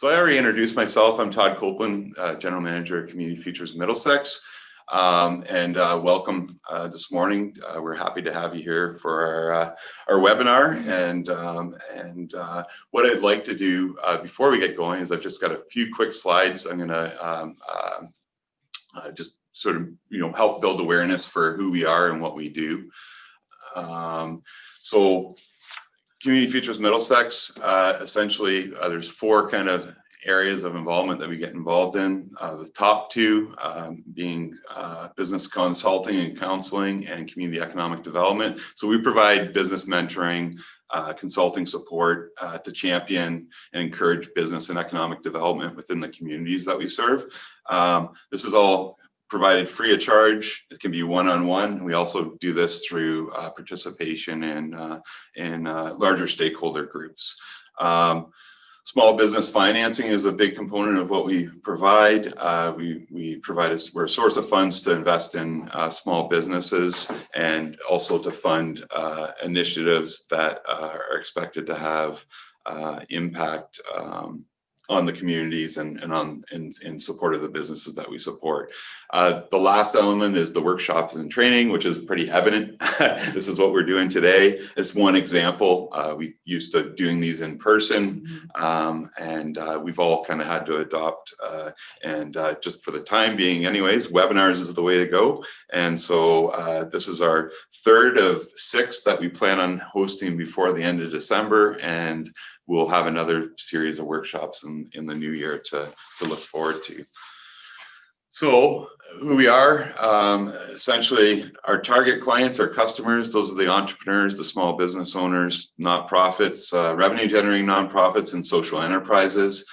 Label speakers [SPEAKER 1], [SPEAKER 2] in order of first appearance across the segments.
[SPEAKER 1] So I already introduced myself. I'm Todd Copeland, General Manager at Community Futures Middlesex. Welcome this morning. We're happy to have you here for our webinar. And what I'd like to do before we get going is I've just got a few quick slides. I'm going to just sort of help build awareness for who we are and what we do. So Community Futures Middlesex, essentially there's four kind of areas of involvement that we get involved in. The top two being business consulting and counseling and community economic development. So we provide business mentoring, consulting support to champion and encourage business and economic development within the communities that we serve. This is all provided free of charge. It can be one-on-one. We also do this through participation in larger stakeholder groups. Small business financing is a big component of what we provide. We're a source of funds to invest in small businesses and also to fund initiatives that are expected to have impact on the communities and in support of the businesses that we support. The last element is the workshops and training, which is pretty evident. This is what we're doing today. It's one example. We used to doing these in person, and we've all kind of had to adopt, just for the time being anyways, webinars is the way to go. And so this is our third of six that we plan on hosting before the end of December, and we'll have another series of workshops in the new year to look forward to. So who we are, essentially our target clients, our customers, those are the entrepreneurs, the small business owners, nonprofits, revenue generating nonprofits and social enterprises.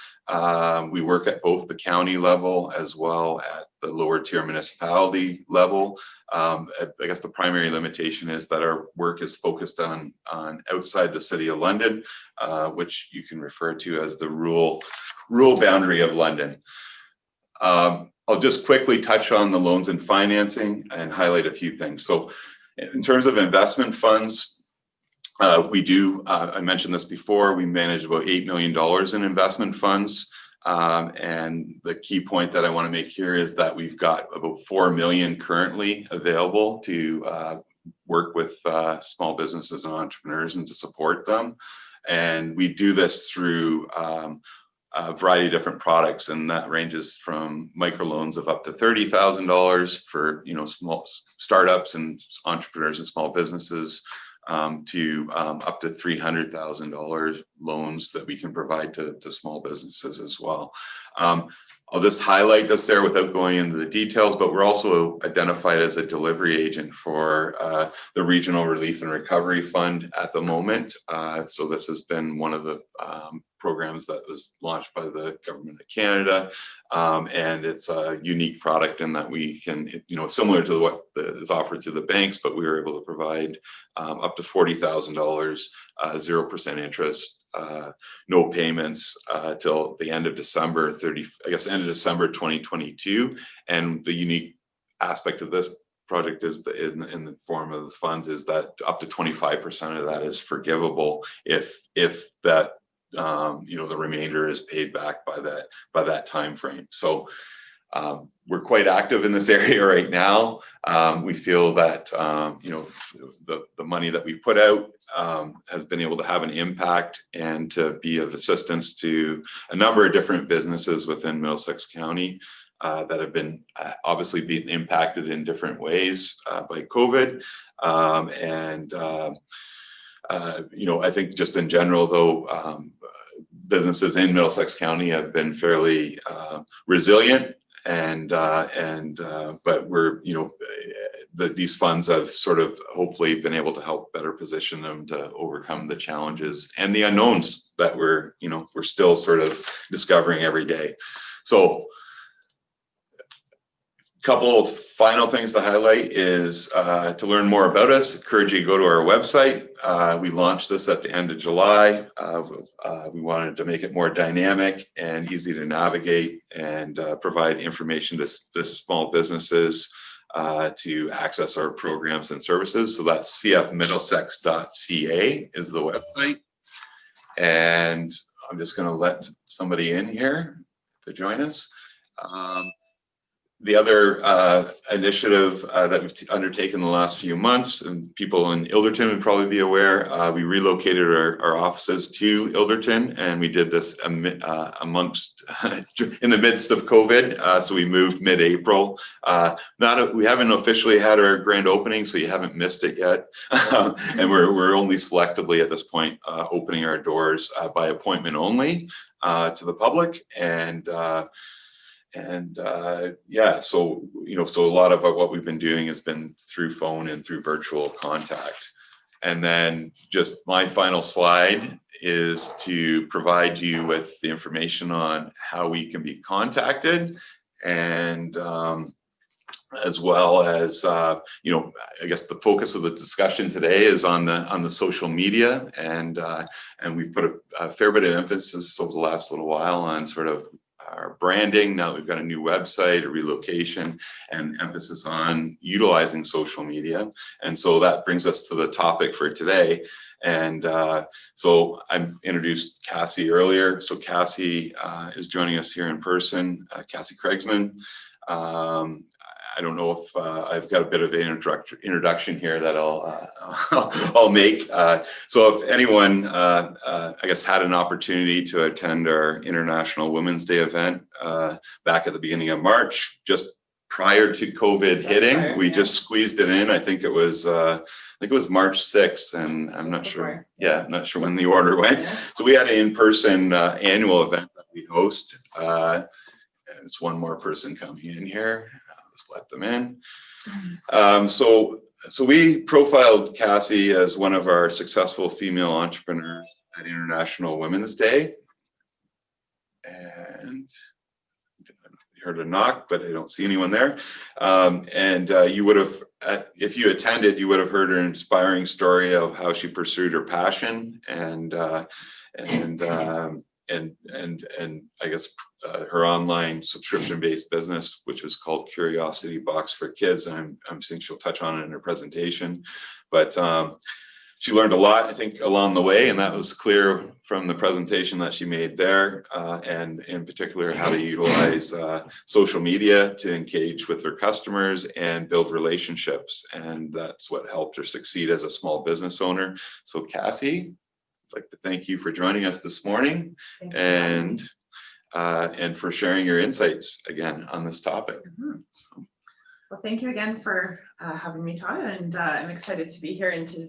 [SPEAKER 1] We work at both the county level as well at the lower tier municipality level. I guess the primary limitation is that our work is focused on outside the City of London, which you can refer to as the rural boundary of London. I'll just quickly touch on the loans and financing and highlight a few things. So in terms of investment funds, we do, I mentioned this before, we manage about $8 million in investment funds. And the key point that I want to make here is that we've got about 4 million currently available to work with small businesses and entrepreneurs and to support them. And we do this through a variety of different products, and that ranges from microloans of up to $30,000 for small startups and entrepreneurs and small businesses, to up to $300,000 loans that we can provide to small businesses as well. I'll just highlight this there without going into the details, but we're also identified as a delivery agent for the Regional Relief and Recovery Fund at the moment. So this has been one of the programs that was launched by the Government of Canada. And it's a unique product in that we can, similar to what is offered to the banks, but we were able to provide up to $40,000, 0% interest, no payments till the end of December 2022. And the unique aspect of this project is in the form of the funds is that up to 25% of that is forgivable if that the remainder is paid back by that time frame. So we're quite active in this area right now. We feel that the money that we put out has been able to have an impact and to be of assistance to a number of different businesses within Middlesex County that have been obviously being impacted in different ways by COVID. I think just in general, though, businesses in Middlesex County have been fairly resilient. But we're, these funds have sort of hopefully been able to help better position them to overcome the challenges and the unknowns that we're still sort of discovering every day. So a couple of final things to highlight is to learn more about us, I encourage you to go to our website. We launched this at the end of July. We wanted to make it more dynamic and easy to navigate and provide information to small businesses to access our programs and services. So that's cfmiddlesex.ca is the website. And I'm just going to let somebody in here to join us. The other initiative that we've undertaken the last few months, and people in Ilderton would probably be aware, we relocated our offices to Ilderton, and we did this amongst in the midst of COVID. So we moved mid-April. We haven't officially had our grand opening, so you haven't missed it yet. And we're only selectively at this point opening our doors by appointment only to the public. Yeah, so so a lot of what we've been doing has been through phone and through virtual contact. And then just my final slide is to provide you with the information on how we can be contacted, and as well as I guess the focus of the discussion today is on the social media, and we've put a fair bit of emphasis over the last little while on sort of our branding. Now we've got a new website, a relocation, and emphasis on utilizing social media. And so that brings us to the topic for today. And so I introduced Cassie earlier. So Cassie is joining us here in person, Cassie Craigsman. I don't know if I've got a bit of an introduction here that I'll make. So if anyone, I guess, had an opportunity to attend our International Women's Day event back at the beginning of March, just prior to COVID hitting, we just squeezed it in. I think it was March 6th, and I'm not sure. Yeah, I'm not sure when the order went. Yeah. So we had an in-person annual event that we host. And it's one more person coming in here. Just let them in. So we profiled Cassie as one of our successful female entrepreneurs at International Women's Day. And I heard a knock, but I don't see anyone there. You would have, if you attended, you would have heard her inspiring story of how she pursued her passion and I guess her online subscription-based business, which was called Curiosity Box for Kids. And I'm thinking she'll touch on it in her presentation. But she learned a lot, I think, along the way, and that was clear from the presentation that she made there, and in particular how to utilize social media to engage with her customers and build relationships. And that's what helped her succeed as a small business owner. So Cassie, I'd like to thank you for joining us this morning, and for sharing your insights again on this topic.
[SPEAKER 2] Mm-hmm. So. Well, thank you again for having me, Todd, and I'm excited to be here and to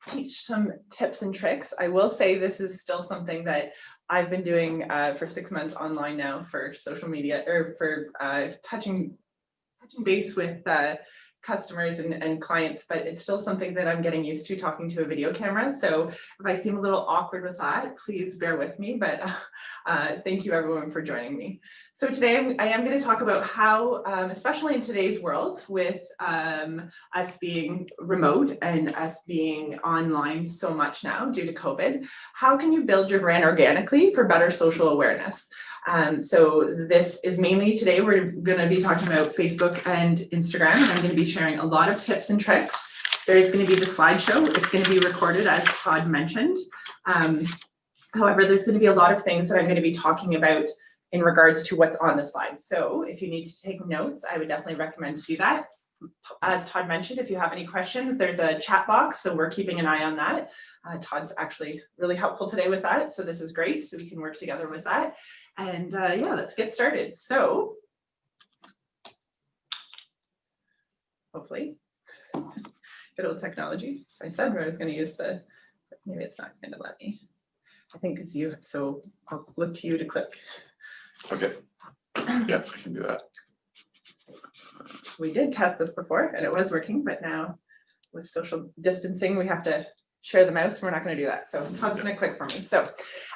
[SPEAKER 2] teach some tips and tricks. I will say this is still something that I've been doing for 6 months online now for social media, or for touching base with customers and clients, but it's still something that I'm getting used to, talking to a video camera. So if I seem a little awkward with that, please bear with me, but thank you everyone for joining me. So today I am going to talk about how, especially in today's world with us being remote and us being online so much now due to COVID, how can you build your brand organically for better social awareness? So this is mainly today, we're going to be talking about Facebook and Instagram, and I'm going to be sharing a lot of tips and tricks. There is going to be the slideshow. It's going to be recorded, as Todd mentioned. However, there's going to be a lot of things that I'm going to be talking about in regards to what's on the slide. So if you need to take notes, I would definitely recommend to do that. As Todd mentioned, if you have any questions, there's a chat box, so we're keeping an eye on that. Todd's actually really helpful today with that, so this is great, so we can work together with that. And yeah, let's get started. So hopefully, good old technology. So I said I was going to use the, maybe it's not going to let me. I think it's you, so I'll look to you to click.
[SPEAKER 1] Okay, yeah, I can do that.
[SPEAKER 2] We did test this before and it was working, but now with social distancing, we have to share the mouse. We're not going to do that. So Todd's going to click for me. So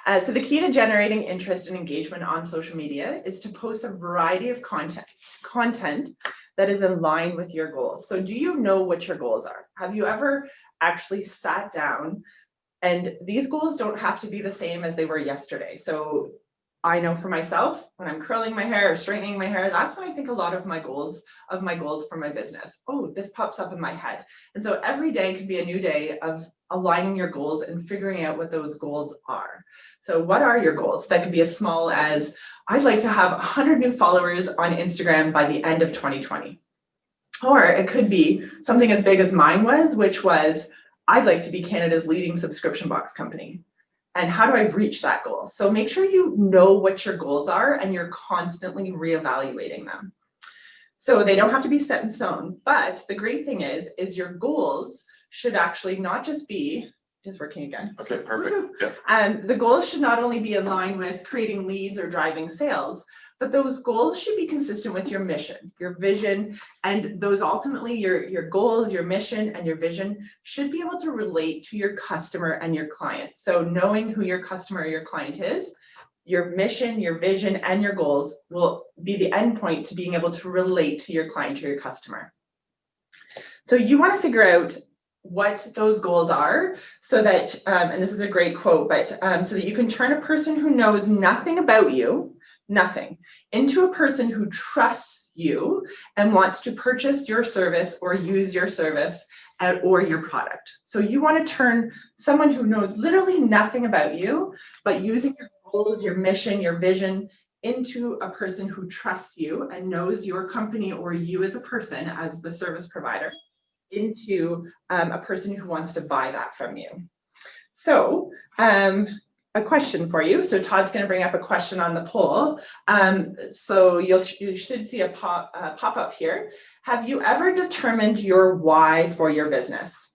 [SPEAKER 2] the key to generating interest and engagement on social media is to post a variety of content that is in line with your goals. So do you know what your goals are? Have you ever actually sat down, and these goals don't have to be the same as they were yesterday. So I know for myself, when I'm curling my hair or straightening my hair, that's when I think a lot of my goals for my business. Oh, this pops up in my head. And so every day could be a new day of aligning your goals and figuring out what those goals are. So what are your goals? That could be as small as, I'd like to have 100 new followers on Instagram by the end of 2020. Or it could be something as big as mine was, which was, I'd like to be Canada's leading subscription box company. And how do I reach that goal? So make sure you know what your goals are and you're constantly reevaluating them. So they don't have to be set in stone, but the great thing is your goals should actually not just be, just working again.
[SPEAKER 1] Okay, perfect. Yeah.
[SPEAKER 2] The goals should not only be in line with creating leads or driving sales, but those goals should be consistent with your mission, your vision, and those ultimately your goals, your mission, and your vision should be able to relate to your customer and your client. So knowing who your customer or your client is, your mission, your vision, and your goals will be the endpoint to being able to relate to your client or your customer. So you want to figure out what those goals are so that, and this is a great quote, but so that you can turn a person who knows nothing about you, nothing, into a person who trusts you and wants to purchase your service or use your service or your product. So you want to turn someone who knows literally nothing about you, but using your goals, your mission, your vision into a person who trusts you and knows your company or you as a person, as the service provider, into a person who wants to buy that from you. So a question for you. So Todd's going to bring up a question on the poll. So you should see a pop up here. Have you ever determined your why for your business?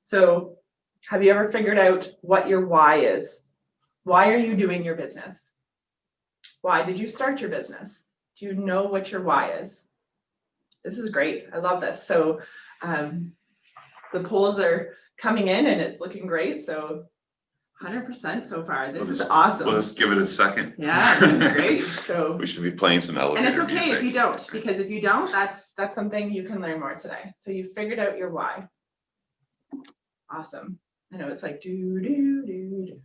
[SPEAKER 2] So have you ever figured out what your why is? Why are you doing your business? Why did you start your business? Do you know what your why is? This is great. I love this. So the polls are coming in and it's looking great. So 100% so far. This is awesome.
[SPEAKER 1] We'll just give it a second.
[SPEAKER 2] Yeah, this is great. So
[SPEAKER 1] we should be playing some elevator
[SPEAKER 2] and it's okay
[SPEAKER 1] music.
[SPEAKER 2] if you don't, because if you don't, that's something you can learn more today. So you figured out your why. Awesome. I know it's like do.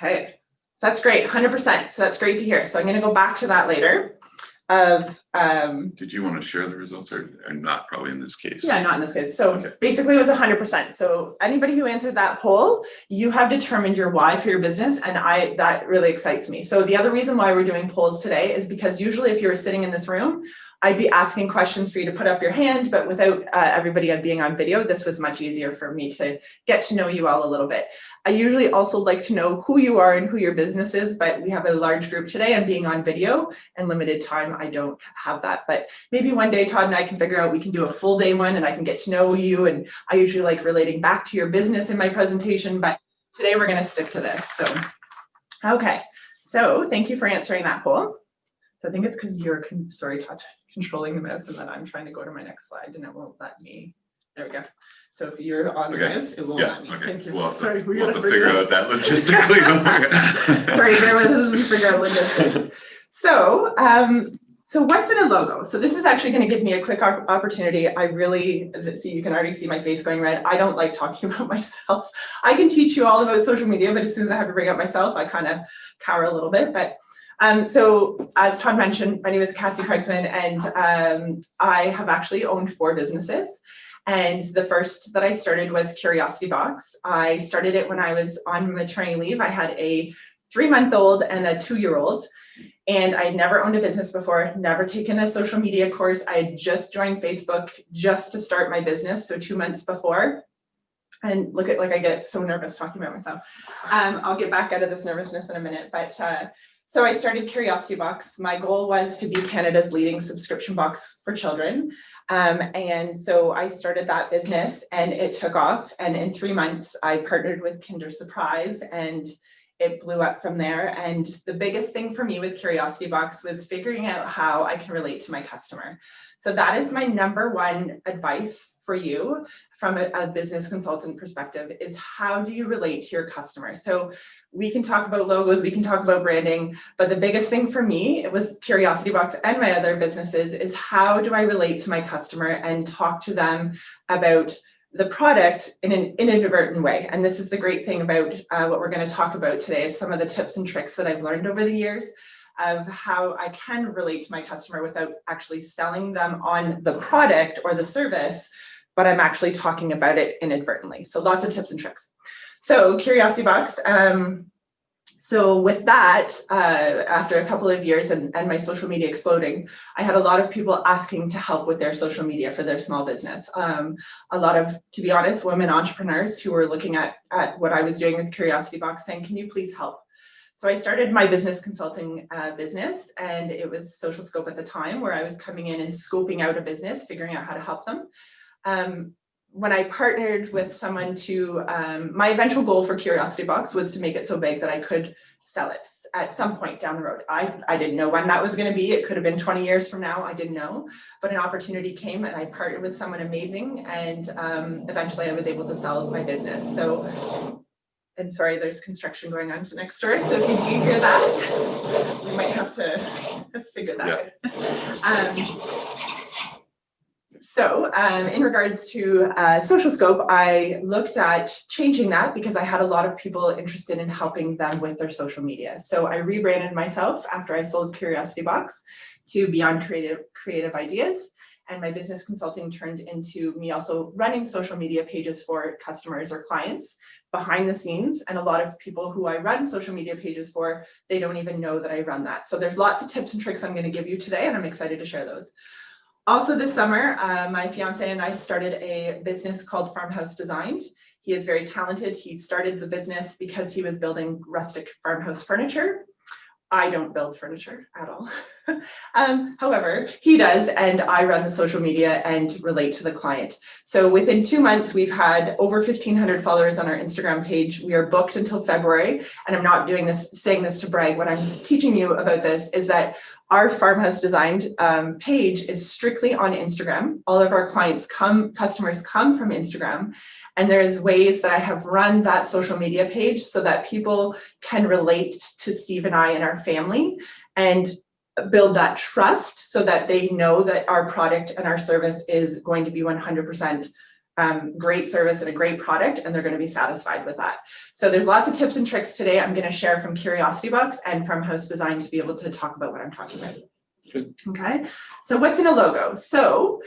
[SPEAKER 2] Okay, that's great. 100%. So that's great to hear. So I'm going to go back to that later.
[SPEAKER 1] Did you want to share the results or not? Probably in this case.
[SPEAKER 2] Yeah, not in this case. So
[SPEAKER 1] okay.
[SPEAKER 2] Basically it was 100%. So anybody who answered that poll, you have determined your why for your business. And that really excites me. So the other reason why we're doing polls today is because usually if you were sitting in this room, I'd be asking questions for you to put up your hand, but without everybody being on video, this was much easier for me to get to know you all a little bit. I usually also like to know who you are and who your business is, but we have a large group today and being on video and limited time, I don't have that. But maybe one day Todd and I can figure out, we can do a full day one and I can get to know you. And I usually like relating back to your business in my presentation, but today we're going to stick to this. So, okay. So thank you for answering that poll. So I think it's because you're, sorry, Todd, controlling the mouse and then I'm trying to go to my next slide and it won't let me. There we go. So if you're on the mouse, it won't let me.
[SPEAKER 1] Okay.
[SPEAKER 2] Thank you.
[SPEAKER 1] We'll have
[SPEAKER 2] Sorry,
[SPEAKER 1] we'll have to figure out that logistically.
[SPEAKER 2] Sorry, bear with us as we figure out logistics. So, so what's in a logo? So this is actually going to give me a quick opportunity. I really see, you can already see my face going red. I don't like talking about myself. I can teach you all about social media, but as soon as I have to bring up myself, I kind of cower a little bit. But so as Todd mentioned, my name is Cassie Cragsman, and I have actually owned 4 businesses. And the first that I started was Curiosity Box. I started it when I was on maternity leave. I had a 3-month-old and a 2-year-old, and I'd never owned a business before, never taken a social media course. I had just joined Facebook just to start my business, so 2 months before. And look at, like, I get so nervous talking about myself. I'll get back out of this nervousness in a minute, but so I started Curiosity Box. My goal was to be Canada's leading subscription box for children. And so I started that business and it took off. And in 3 months, I partnered with Kinder Surprise and it blew up from there. And the biggest thing for me with Curiosity Box was figuring out how I can relate to my customer. So that is my #1 advice for you from a business consultant perspective, is how do you relate to your customer? So we can talk about logos, we can talk about branding, but the biggest thing for me, it was Curiosity Box and my other businesses, is how do I relate to my customer and talk to them about the product in an inadvertent way. And this is the great thing about what we're going to talk about today, is some of the tips and tricks that I've learned over the years of how I can relate to my customer without actually selling them on the product or the service, but I'm actually talking about it inadvertently. So lots of tips and tricks. So Curiosity Box. So with that, after a couple of years and my social media exploding, I had a lot of people asking to help with their social media for their small business. A lot of, to be honest, women entrepreneurs who were looking at what I was doing with Curiosity Box saying, can you please help? So I started my business consulting business, and it was Social Scope at the time, where I was coming in and scoping out a business, figuring out how to help them. When I partnered with someone to, my eventual goal for Curiosity Box was to make it so big that I could sell it at some point down the road. I didn't know when that was going to be. It could have been 20 years from now. I didn't know, but an opportunity came and I partnered with someone amazing, and eventually I was able to sell my business. So, and sorry, there's construction going on next door. So if you do hear that, we might have to figure that out. So in regards to Social Scope, I looked at changing that because I had a lot of people interested in helping them with their social media. So I rebranded myself after I sold Curiosity Box to Beyond Creative Ideas. And my business consulting turned into me also running social media pages for customers or clients behind the scenes. And a lot of people who I run social media pages for, they don't even know that I run that. So there's lots of tips and tricks I'm going to give you today, and I'm excited to share those. Also this summer, my fiance and I started a business called Farmhouse Designed. He is very talented. He started the business because he was building rustic farmhouse furniture. I don't build furniture at all. However, he does, and I run the social media and relate to the client. So within 2 months, we've had over 1,500 followers on our Instagram page. We are booked until February, and I'm not saying this to brag. What I'm teaching you about this is that our Farmhouse Designed page is strictly on Instagram. All of our customers come from Instagram, and there's ways that I have run that social media page so that people can relate to Steve and I and our family and build that trust so that they know that our product and our service is going to be 100% great service and a great product, and they're going to be satisfied with that. So there's lots of tips and tricks today I'm going to share from Curiosity Box and from House Design to be able to talk about what I'm talking about.
[SPEAKER 1] Good.
[SPEAKER 2] Okay, so what's in a logo? So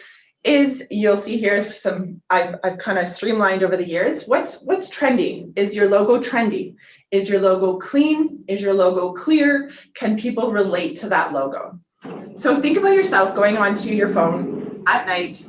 [SPEAKER 2] you'll see here some I've kind of streamlined over the years. What's trending? Is your logo trendy? Is your logo clean? Is your logo clear? Can people relate to that logo? So think about yourself going onto your phone at night,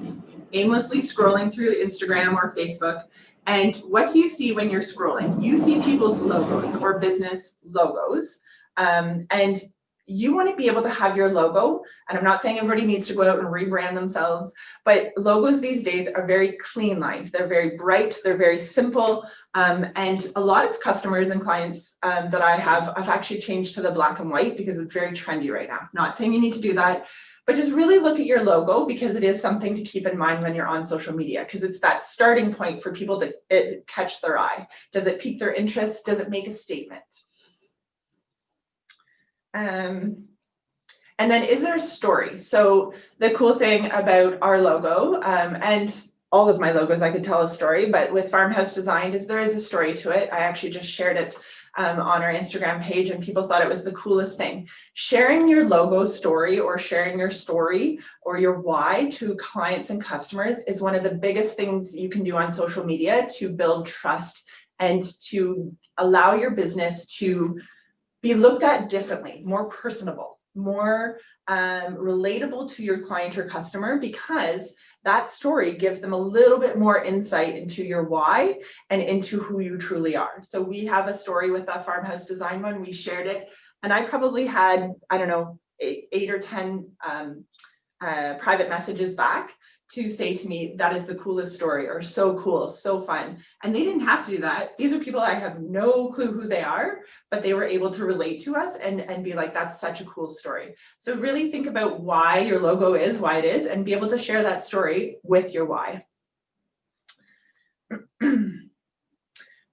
[SPEAKER 2] aimlessly scrolling through Instagram or Facebook, and what do you see when you're scrolling? You see people's logos or business logos, and you want to be able to have your logo, and I'm not saying everybody needs to go out and rebrand themselves, but logos these days are very clean lined. They're very bright, they're very simple, and a lot of customers and clients that I've actually changed to the black and white because it's very trendy right now. Not saying you need to do that, but just really look at your logo because it is something to keep in mind when you're on social media, because it's that starting point for people to catch their eye. Does it pique their interest? Does it make a statement? And then is there a story? So the cool thing about our logo, and all of my logos, I could tell a story, but with Farmhouse Designed there is a story to it. I actually just shared it on our Instagram page, and people thought it was the coolest thing. Sharing your logo story or sharing your story or your why to clients and customers is one of the biggest things you can do on social media to build trust and to allow your business to be looked at differently, more personable, more relatable to your client or customer, because that story gives them a little bit more insight into your why and into who you truly are. So we have a story with the Farmhouse Design one. We shared it, and I probably had, I don't know, 8 or 10 private messages back to say to me, that is the coolest story, or so cool, so fun. And they didn't have to do that. These are people I have no clue who they are, but they were able to relate to us and be like, that's such a cool story. So really think about why your logo is, why it is, and be able to share that story with your why.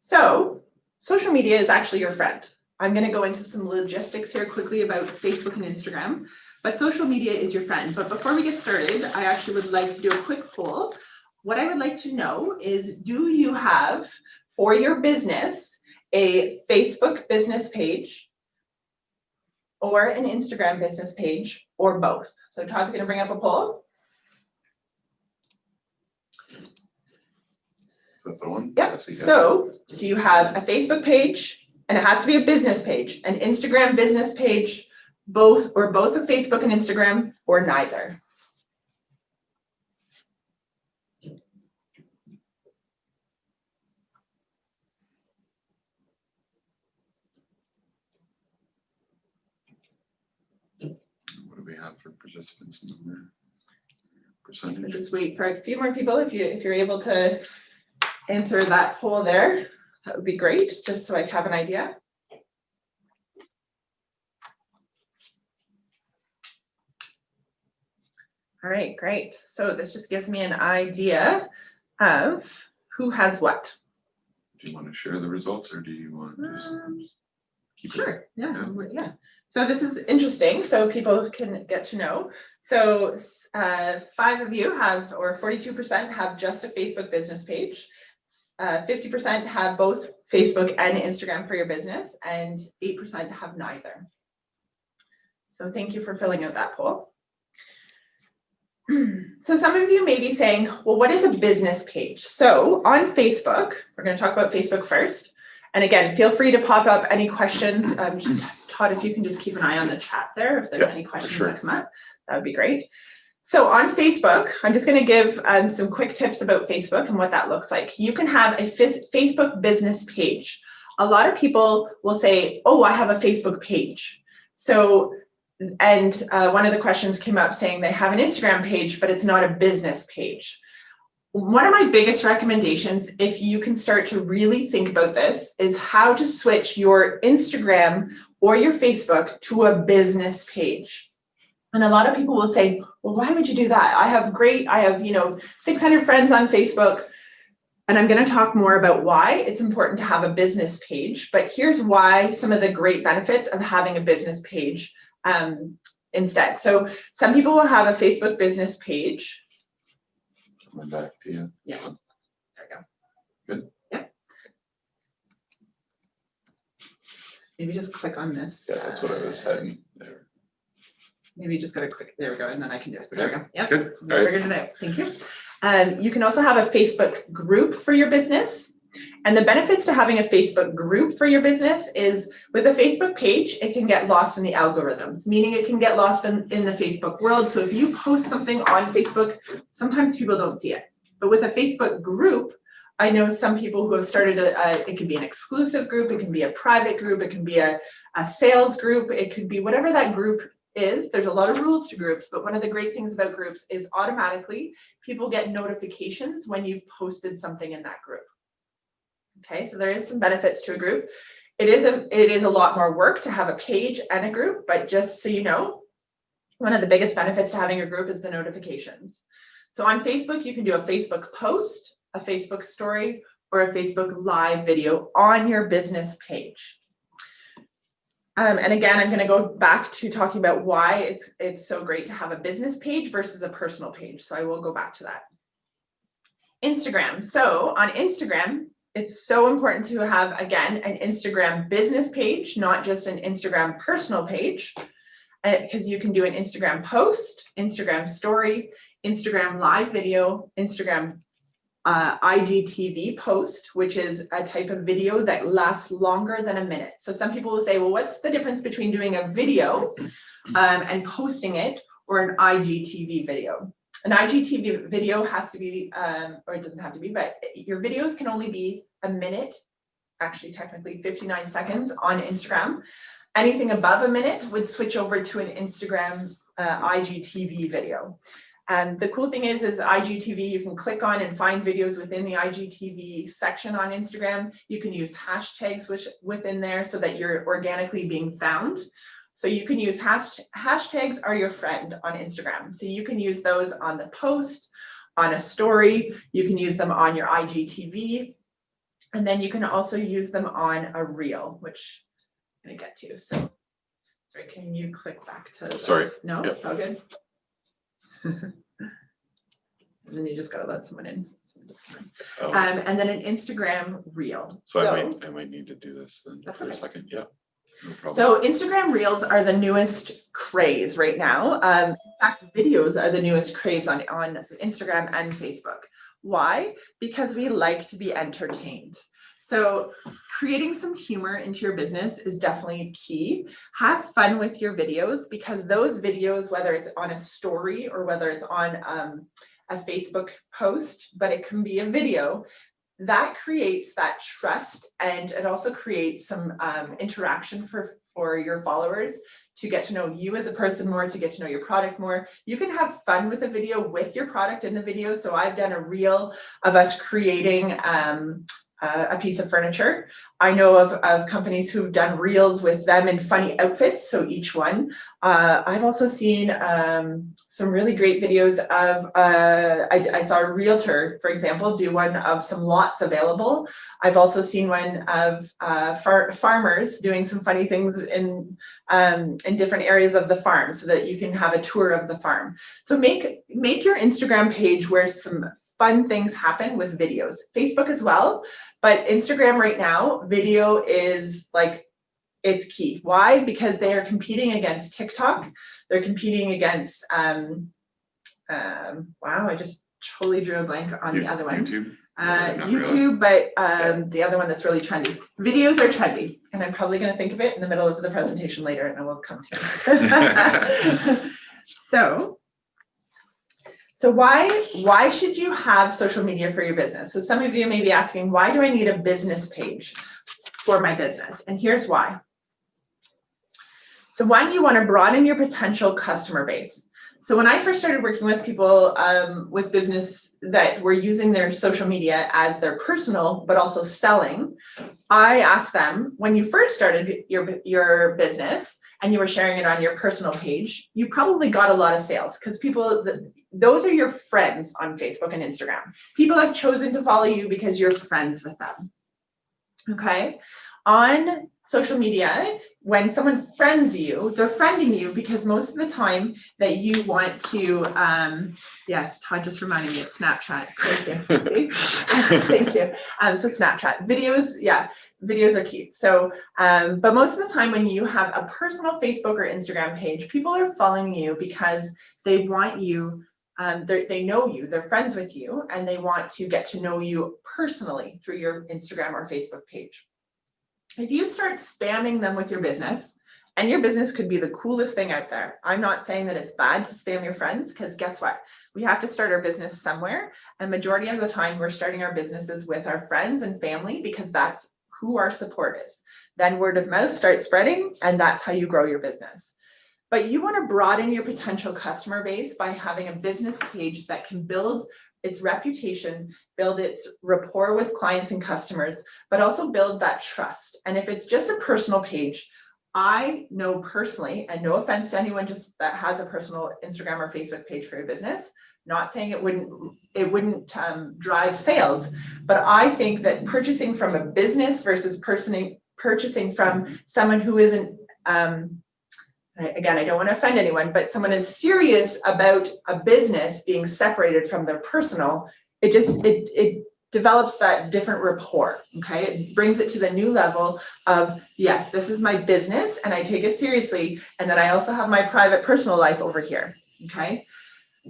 [SPEAKER 2] So social media is actually your friend. I'm going to go into some logistics here quickly about Facebook and Instagram, but social media is your friend. But before we get started, I actually would like to do a quick poll. what I would like to know is, do you have for your business a Facebook business page or an Instagram business page or both? So Todd's going to bring up a poll.
[SPEAKER 1] Is that the one?
[SPEAKER 2] Yep. So do you have a Facebook page, and it has to be a business page, an Instagram business page, both, or both of Facebook and Instagram, or neither?
[SPEAKER 1] What do we have for participants number?
[SPEAKER 2] So
[SPEAKER 1] Percentage?
[SPEAKER 2] just wait for a few more people. If you're able to answer that poll there, that would be great, just so I have an idea. All right, great. So this just gives me an idea of who has what.
[SPEAKER 1] Do you want to share the results, or do you want to just keep it?
[SPEAKER 2] Sure, yeah. So this is interesting, so people can get to know. So 5 of you have, or 42% have just a Facebook business page. 50% have both Facebook and Instagram for your business, and 8% have neither. So thank you for filling out that poll. So some of you may be saying, well, what is a business page? So on Facebook, we're going to talk about Facebook first. And again, feel free to pop up any questions. Todd, if you can just keep an eye on the chat there, if there's any questions that come up, that would be great. So on Facebook, I'm just going to give some quick tips about Facebook and what that looks like. You can have a Facebook business page. A lot of people will say, oh, I have a Facebook page. So, and one of the questions came up saying they have an Instagram page, but it's not a business page. One of my biggest recommendations, if you can start to really think about this, is how to switch your Instagram or your Facebook to a business page. And a lot of people will say, well, why would you do that? I have 600 friends on Facebook. And I'm going to talk more about why it's important to have a business page. But here's why, some of the great benefits of having a business page instead. So some people will have a Facebook business page.
[SPEAKER 1] Coming back to you.
[SPEAKER 2] Yeah. There we go.
[SPEAKER 1] Good.
[SPEAKER 2] Yeah. Maybe just click on this.
[SPEAKER 1] Yeah, that's what I was heading there.
[SPEAKER 2] Maybe you just gotta click, there we go, and then I can do it. There we go. Yep.
[SPEAKER 1] Good.
[SPEAKER 2] I figured it out. Thank you. You can also have a Facebook group for your business. And the benefits to having a Facebook group for your business is, with a Facebook page, it can get lost in the algorithms, meaning it can get lost in the Facebook world. So if you post something on Facebook, sometimes people don't see it. But with a Facebook group, I know some people who have started it can be an exclusive group, it can be a private group, it can be a sales group, it could be whatever that group is. There's a lot of rules to groups, but one of the great things about groups is automatically people get notifications when you've posted something in that group. Okay, so there is some benefits to a group. It is a lot more work to have a page and a group, but just so you know, one of the biggest benefits to having a group is the notifications. So on Facebook, you can do a Facebook post, a Facebook story, or a Facebook live video on your business page. And again, I'm going to go back to talking about why it's so great to have a business page versus a personal page. So I will go back to that. Instagram. So on Instagram, it's so important to have, again, an Instagram business page, not just an Instagram personal page, because you can do an Instagram post, Instagram story, Instagram live video, Instagram IGTV post, which is a type of video that lasts longer than a minute. So some people will say, well, what's the difference between doing a video and posting it, or an IGTV video? An IGTV video has to be, or it doesn't have to be, but your videos can only be a minute, actually technically 59 seconds on Instagram. Anything above a minute would switch over to an Instagram IGTV video. And the cool thing is IGTV, you can click on and find videos within the IGTV section on Instagram. You can use hashtags within there so that you're organically being found. So you can use hashtags are your friend on Instagram. So you can use those on the post, on a story, you can use them on your IGTV, and then you can also use them on a reel, which I'm gonna get to. So, sorry, can you click back to?
[SPEAKER 1] Sorry.
[SPEAKER 2] No,
[SPEAKER 1] Yep.
[SPEAKER 2] it's all good. And then you just gotta let someone in. So I'm just kidding.
[SPEAKER 1] Oh,
[SPEAKER 2] And then an Instagram reel.
[SPEAKER 1] so I might need to do this then
[SPEAKER 2] That's
[SPEAKER 1] for a
[SPEAKER 2] okay.
[SPEAKER 1] second. Yeah. No problem.
[SPEAKER 2] So Instagram Reels are the newest craze right now. In fact, videos are the newest craze on Instagram and Facebook. Why? Because we like to be entertained. So creating some humor into your business is definitely key. Have fun with your videos, because those videos, whether it's on a story or whether it's on a Facebook post, but it can be a video, that creates that trust, and it also creates some interaction for your followers to get to know you as a person more, to get to know your product more. You can have fun with a video with your product in the video. So I've done a reel of us creating a piece of furniture. I know of companies who've done reels with them in funny outfits, so each one. I've also seen some really great videos of, I saw a realtor, for example, do one of some lots available. I've also seen one of farmers doing some funny things in different areas of the farm, so that you can have a tour of the farm. So make your Instagram page where some fun things happen with videos. Facebook as well, but Instagram right now, video is like, it's key. Why? Because they are competing against TikTok. They're competing against, wow, I just totally drew a blank on the other one.
[SPEAKER 1] YouTube.
[SPEAKER 2] YouTube, but the other one that's really trendy. Videos are trendy, and I'm probably going to think of it in the middle of the presentation later, and I will come to it. So why should you have social media for your business? So some of you may be asking, why do I need a business page for my business? And here's why. So one, you want to broaden your potential customer base. So when I first started working with people with business that were using their social media as their personal, but also selling, I asked them, when you first started your business and you were sharing it on your personal page, you probably got a lot of sales, because people, those are your friends on Facebook and Instagram. People have chosen to follow you because you're friends with them. Okay. On social media, when someone friends you, they're friending you because most of the time that you want to, yes, Todd just reminded me, it's Snapchat. Thank you. Thank you. So Snapchat videos, yeah, videos are key. So, but most of the time when you have a personal Facebook or Instagram page, people are following you because they want you, they know you, they're friends with you, and they want to get to know you personally through your Instagram or Facebook page. If you start spamming them with your business, and your business could be the coolest thing out there. I'm not saying that it's bad to spam your friends, because guess what? We have to start our business somewhere. And majority of the time we're starting our businesses with our friends and family, because that's who our support is. Then word of mouth starts spreading, and that's how you grow your business. But you want to broaden your potential customer base by having a business page that can build its reputation, build its rapport with clients and customers, but also build that trust. And if it's just a personal page, I know personally, and no offense to anyone just that has a personal Instagram or Facebook page for your business, not saying it wouldn't drive sales, but I think that purchasing from a business versus purchasing from someone who isn't, again, I don't want to offend anyone, but someone is serious about a business being separated from their personal, it develops that different rapport, okay? It brings it to the new level of, yes, this is my business and I take it seriously, and then I also have my private personal life over here, okay?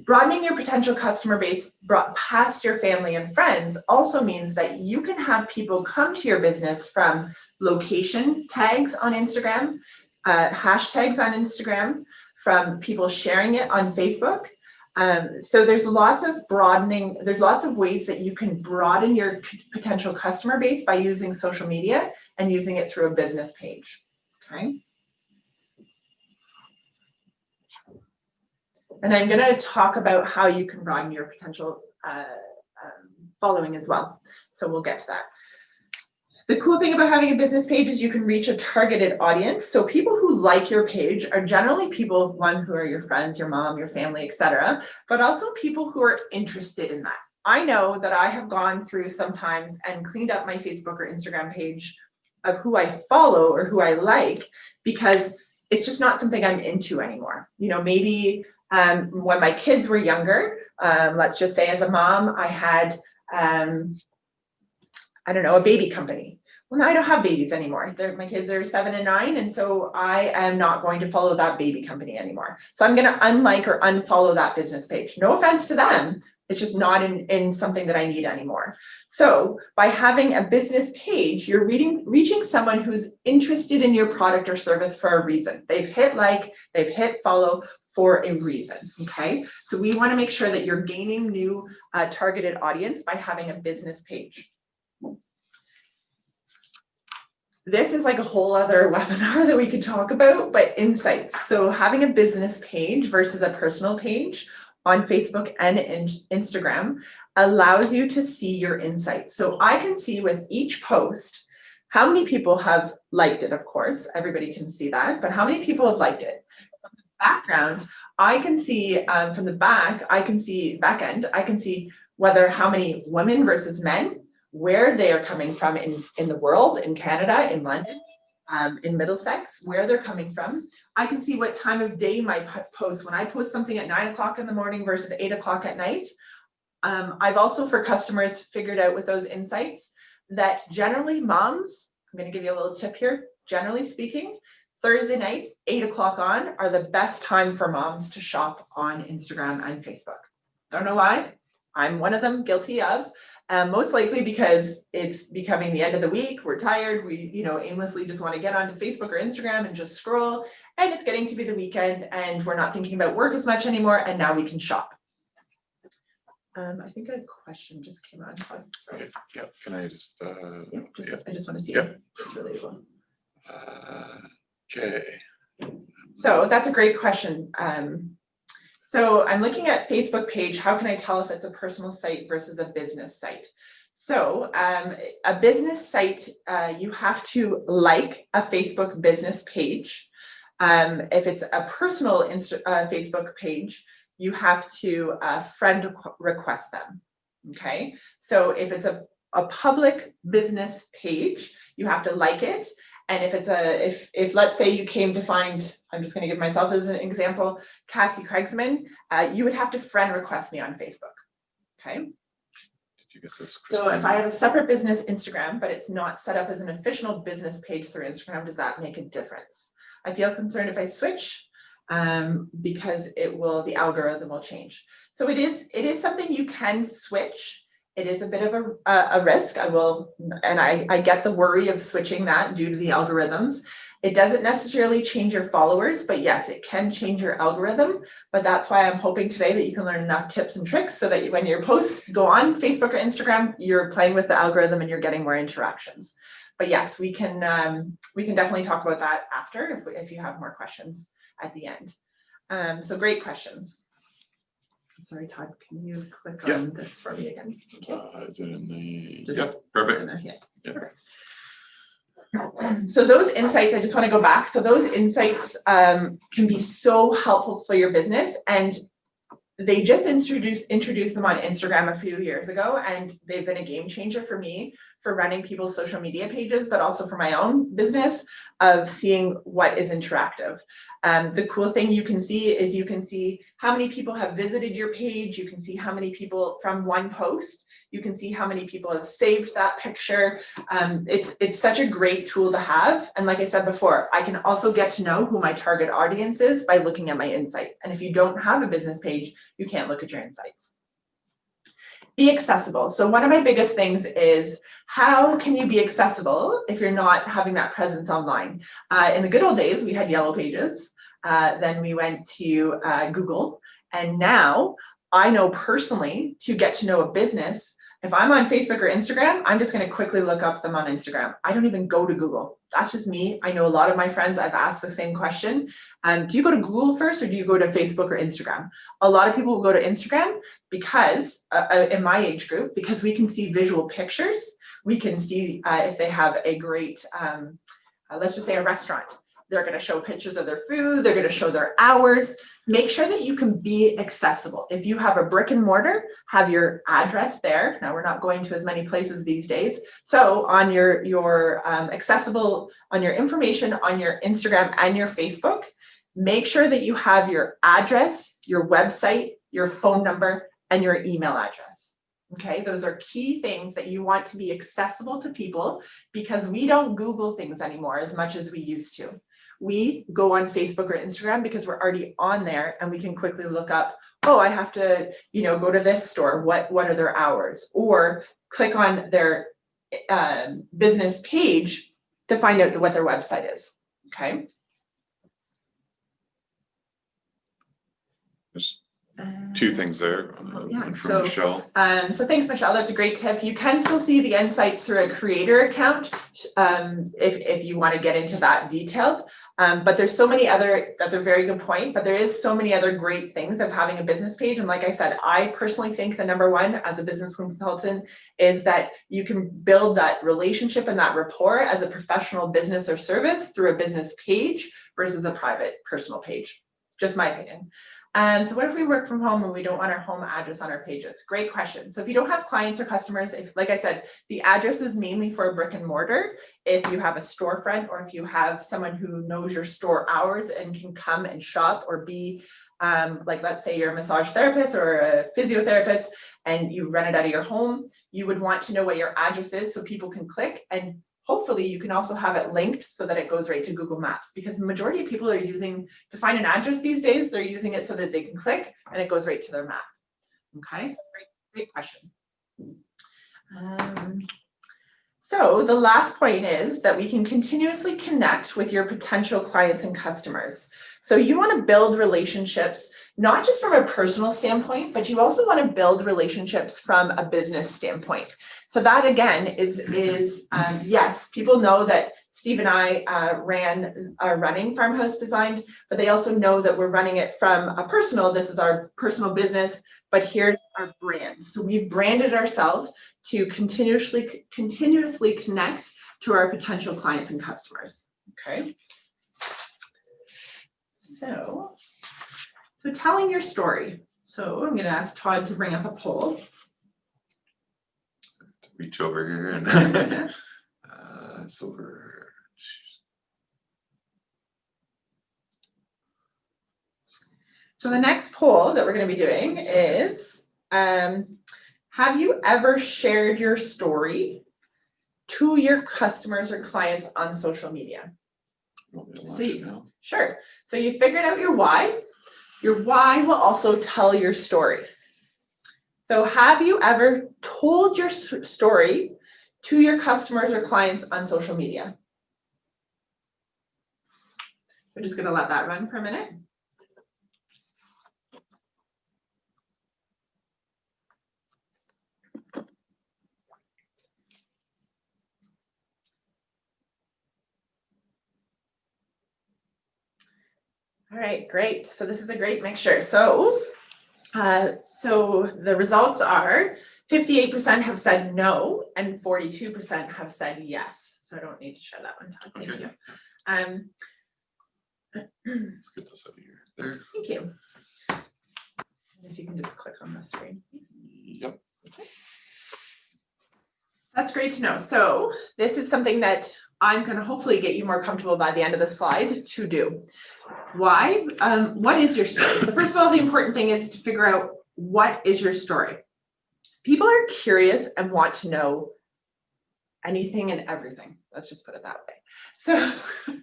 [SPEAKER 2] Broadening your potential customer base brought past your family and friends also means that you can have people come to your business from location tags on Instagram, hashtags on Instagram, from people sharing it on Facebook. So there's lots of ways that you can broaden your potential customer base by using social media and using it through a business page, okay? And I'm going to talk about how you can broaden your potential following as well. So we'll get to that. The cool thing about having a business page is you can reach a targeted audience. So people who like your page are generally people, one, who are your friends, your mom, your family, etc., but also people who are interested in that. I know that I have gone through sometimes and cleaned up my Facebook or Instagram page of who I follow or who I like, because it's just not something I'm into anymore. You know, maybe when my kids were younger, Let's just say as a mom, I had, I don't know, a baby company. Well, now I don't have babies anymore. My kids are 7 and 9, and so I am not going to follow that baby company anymore. So I'm going to unlike or unfollow that business page. No offense to them. It's just not in something that I need anymore. So by having a business page, you're reaching someone who's interested in your product or service for a reason. They've hit like, they've hit follow for a reason, okay? So we want to make sure that you're gaining new targeted audience by having a business page. This is like a whole other webinar that we could talk about, but insights. So having a business page versus a personal page on Facebook and Instagram allows you to see your insights. So I can see with each post how many people have liked it, of course, everybody can see that, but how many people have liked it? From the background, I can see from the back, I can see back end, I can see whether how many women versus men, where they are coming from in the world, in Canada, in London, in Middlesex, where they're coming from. I can see what time of day my post, when I post something at 9 o'clock in the morning versus 8 o'clock at night. I've also, for customers, figured out with those insights that generally moms, I'm going to give you a little tip here, generally speaking, Thursday nights, 8 o'clock on, are the best time for moms to shop on Instagram and Facebook. Don't know why. I'm one of them, guilty of, most likely because it's becoming the end of the week. We're tired. We, aimlessly just want to get onto Facebook or Instagram and just scroll. And it's getting to be the weekend and we're not thinking about work as much anymore. And now we can shop. I think a question just came on.
[SPEAKER 1] Okay, yeah, can I just,
[SPEAKER 2] I just want to see
[SPEAKER 1] Yep.
[SPEAKER 2] if it's relatable.
[SPEAKER 1] Okay.
[SPEAKER 2] So that's a great question. So I'm looking at Facebook page. How can I tell if it's a personal site versus a business site? So a business site, you have to like a Facebook business page. If it's a personal Facebook page, you have to friend request them, okay? So if it's a public business page, you have to like it. And if it's if let's say you came to find, I'm just going to give myself as an example, Cassie Craigsman, you would have to friend request me on Facebook, okay?
[SPEAKER 1] Did you get this,
[SPEAKER 2] So if I have a separate business Instagram, but it's not set up as an official business page through Instagram, does that make a difference? I feel concerned if I switch because the algorithm will change. So it is something you can switch. It is a bit of a risk. I get the worry of switching that due to the algorithms. It doesn't necessarily change your followers, but yes, it can change your algorithm. But that's why I'm hoping today that you can learn enough tips and tricks so that when your posts go on Facebook or Instagram, you're playing with the algorithm and you're getting more interactions. But yes, we can definitely talk about that after if you have more questions at the end. So great questions. Sorry, Todd, can you click on this for me again?
[SPEAKER 1] Is it in the,
[SPEAKER 2] Perfect.
[SPEAKER 1] perfect.
[SPEAKER 2] Perfect. So those insights, I just want to go back. So those insights can be so helpful for your business, and they just introduced them on Instagram a few years ago, and they've been a game changer for me for running people's social media pages, but also for my own business of seeing what is interactive. The cool thing you can see is you can see how many people have visited your page. You can see how many people from one post. You can see how many people have saved that picture. It's such a great tool to have. And like I said before, I can also get to know who my target audience is by looking at my insights. And if you don't have a business page, you can't look at your insights. Be accessible. So one of my biggest things is, how can you be accessible if you're not having that presence online? In the good old days, we had yellow pages. Then we went to Google. And now I know personally, to get to know a business, if I'm on Facebook or Instagram, I'm just going to quickly look up them on Instagram. I don't even go to Google. That's just me. I know a lot of my friends, I've asked the same question. Do you go to Google first, or do you go to Facebook or Instagram? A lot of people will go to Instagram because, in my age group, because we can see visual pictures. We can see if they have a great, let's just say a restaurant. They're going to show pictures of their food. They're going to show their hours. Make sure that you can be accessible. If you have a brick and mortar, have your address there. Now, we're not going to as many places these days. So on your accessible, on your information, on your Instagram and your Facebook, make sure that you have your address, your website, your phone number, and your email address. Okay, those are key things that you want to be accessible to people, because we don't Google things anymore as much as we used to. We go on Facebook or Instagram because we're already on there and we can quickly look up, oh, I have to, go to this store. What are their hours? Or click on their business page to find out what their website is. Okay.
[SPEAKER 1] There's two things there.
[SPEAKER 2] Yeah,
[SPEAKER 1] One from
[SPEAKER 2] so
[SPEAKER 1] Michelle.
[SPEAKER 2] So thanks, Michelle. That's a great tip. You can still see the insights through a creator account if you want to get into that detailed. But there's so many other, that's a very good point, but there is so many other great things of having a business page. And like I said, I personally think the number one as a business consultant is that you can build that relationship and that rapport as a professional business or service through a business page versus a private personal page. Just my opinion. So what if we work from home and we don't want our home address on our pages? Great question. So if you don't have clients or customers, if, like I said, the address is mainly for a brick and mortar. If you have a storefront, or if you have someone who knows your store hours and can come and shop, or be like, let's say you're a massage therapist or a physiotherapist and you rent it out of your home, you would want to know what your address is so people can click, and hopefully you can also have it linked so that it goes right to Google Maps, because the majority of people are using, to find an address these days, they're using it so that they can click and it goes right to their map. Okay, so great question. So the last point is that we can continuously connect with your potential clients and customers. So you want to build relationships, not just from a personal standpoint, but you also want to build relationships from a business standpoint. So that again is yes, people know that Steve and I are running Farmhouse Designed, but they also know that we're running it from a personal, this is our personal business, but here's our brand. So we've branded ourselves to continuously connect to our potential clients and customers. Okay. So telling your story. So I'm going to ask Todd to bring up a poll.
[SPEAKER 1] Reach over here and silver.
[SPEAKER 2] So the next poll that we're going to be doing is, have you ever shared your story to your customers or clients on social media? So sure. So you figured out your why. Your why will also tell your story. So have you ever told your story to your customers or clients on social media? We're just going to let that run for a minute. All right, great. So this is a great mixture. So the results are 58% have said no and 42% have said yes. So I don't need to show that one, Todd. Thank you.
[SPEAKER 1] Let's get this over here. There.
[SPEAKER 2] Thank you. If you can just click on the screen.
[SPEAKER 1] Yep.
[SPEAKER 2] Okay. That's great to know. So this is something that I'm going to hopefully get you more comfortable by the end of the slide to do. Why? What is your story? So first of all, the important thing is to figure out what is your story. People are curious and want to know anything and everything. Let's just put it that way. So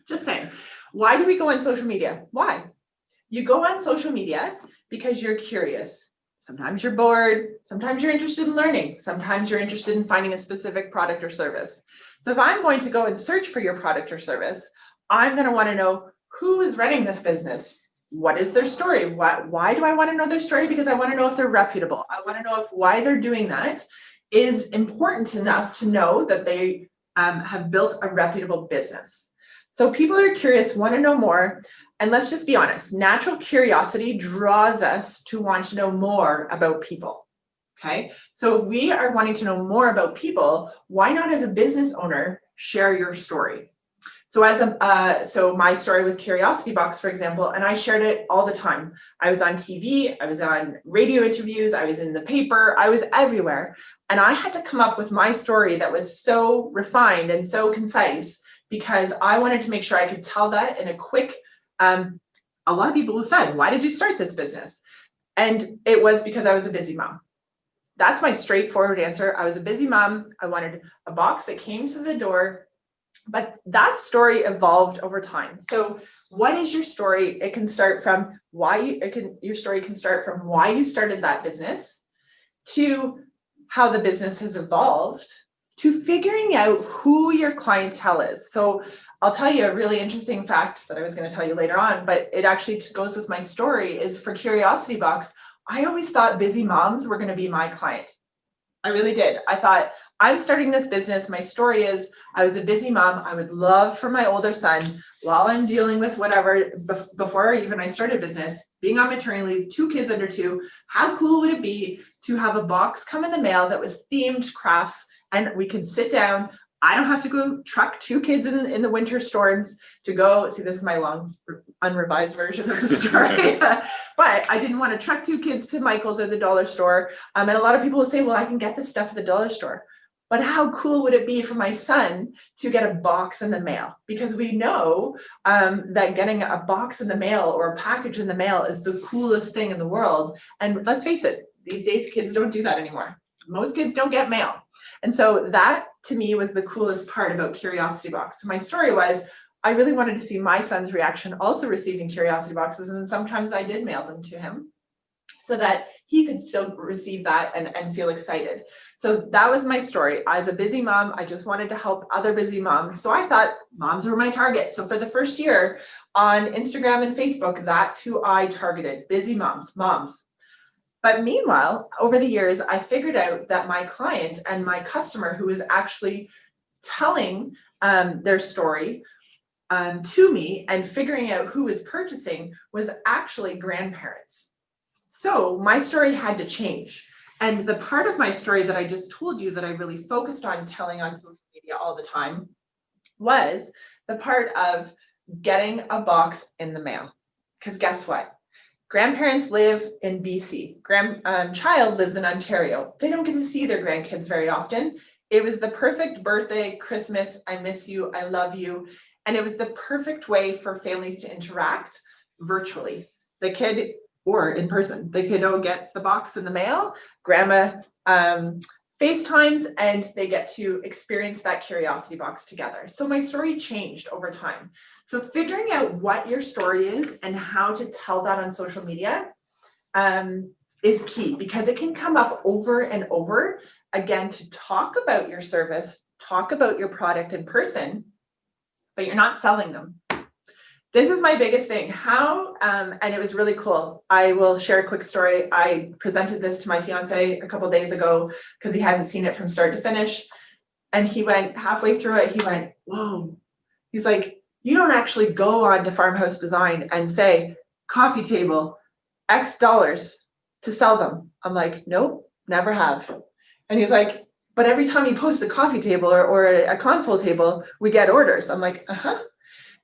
[SPEAKER 2] just saying, why do we go on social media? Why? You go on social media because you're curious. Sometimes you're bored. Sometimes you're interested in learning. Sometimes you're interested in finding a specific product or service. So if I'm going to go and search for your product or service, I'm going to want to know who is running this business. What is their story? Why do I want to know their story? Because I want to know if they're reputable. I want to know if why they're doing that is important enough to know that they have built a reputable business. So people are curious, want to know more. And let's just be honest, natural curiosity draws us to want to know more about people. Okay, so if we are wanting to know more about people, why not as a business owner share your story? So so my story with Curiosity Box, for example, and I shared it all the time. I was on TV, I was on radio interviews, I was in the paper, I was everywhere. And I had to come up with my story that was so refined and so concise because I wanted to make sure I could tell that in a quick, a lot of people have said, why did you start this business? And it was because I was a busy mom. That's my straightforward answer. I was a busy mom. I wanted a box that came to the door, but that story evolved over time. So what is your story? It can start from your story can start from why you started that business, to how the business has evolved, to figuring out who your clientele is. So I'll tell you a really interesting fact that I was going to tell you later on, but it actually goes with my story, is for Curiosity Box, I always thought busy moms were going to be my client. I really did. I thought, I'm starting this business. My story is I was a busy mom. I would love for my older son, while I'm dealing with whatever, before even I started business, being on maternity leave, 2 kids under 2, how cool would it be to have a box come in the mail that was themed crafts, and we could sit down. I don't have to go truck 2 kids in the winter storms to go. See, this is my long unrevised version of the story. But I didn't want to truck 2 kids to Michael's or the dollar store. And a lot of people would say, well, I can get this stuff at the dollar store. But how cool would it be for my son to get a box in the mail? Because we know that getting a box in the mail or a package in the mail is the coolest thing in the world. And let's face it, these days kids don't do that anymore. Most kids don't get mail. And so that to me was the coolest part about Curiosity Box. So my story was, I really wanted to see my son's reaction also receiving Curiosity Boxes. And sometimes I did mail them to him so that he could still receive that and feel excited. So that was my story. As a busy mom, I just wanted to help other busy moms. So I thought moms were my target. So for the first year on Instagram and Facebook, that's who I targeted, busy moms. But meanwhile, over the years, I figured out that my client and my customer who was actually telling their story to me and figuring out who was purchasing was actually grandparents. So my story had to change. And the part of my story that I just told you that I really focused on telling on social media all the time was the part of getting a box in the mail. Because guess what? Grandparents live in BC. Child lives in Ontario. They don't get to see their grandkids very often. It was the perfect birthday, Christmas, I miss you, I love you. And it was the perfect way for families to interact virtually. The kid, or in person, the kiddo gets the box in the mail, grandma FaceTimes, and they get to experience that Curiosity Box together. So my story changed over time. So figuring out what your story is and how to tell that on social media is key, because it can come up over and over again to talk about your service, talk about your product in person, but you're not selling them. This is my biggest thing. And it was really cool. I will share a quick story. I presented this to my fiance a couple days ago because he hadn't seen it from start to finish. And he went halfway through it, he went, whoa. He's like, you don't actually go on to Farmhouse Design and say, coffee table, X dollars to sell them. I'm like, nope, never have. And he's like, but every time you post a coffee table or a console table, we get orders. I'm like, uh-huh.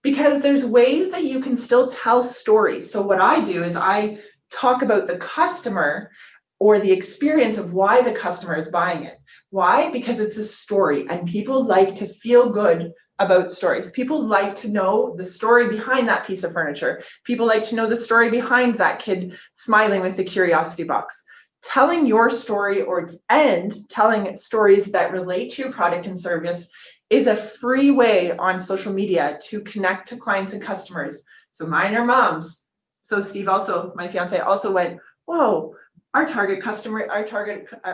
[SPEAKER 2] Because there's ways that you can still tell stories. So what I do is I talk about the customer or the experience of why the customer is buying it. Why? Because it's a story, and people like to feel good about stories. People like to know the story behind that piece of furniture. People like to know the story behind that kid smiling with the Curiosity Box. Telling your story and telling stories that relate to your product and service is a free way on social media to connect to clients and customers. So mine are moms. So Steve also, my fiance, also went, whoa, our target customer,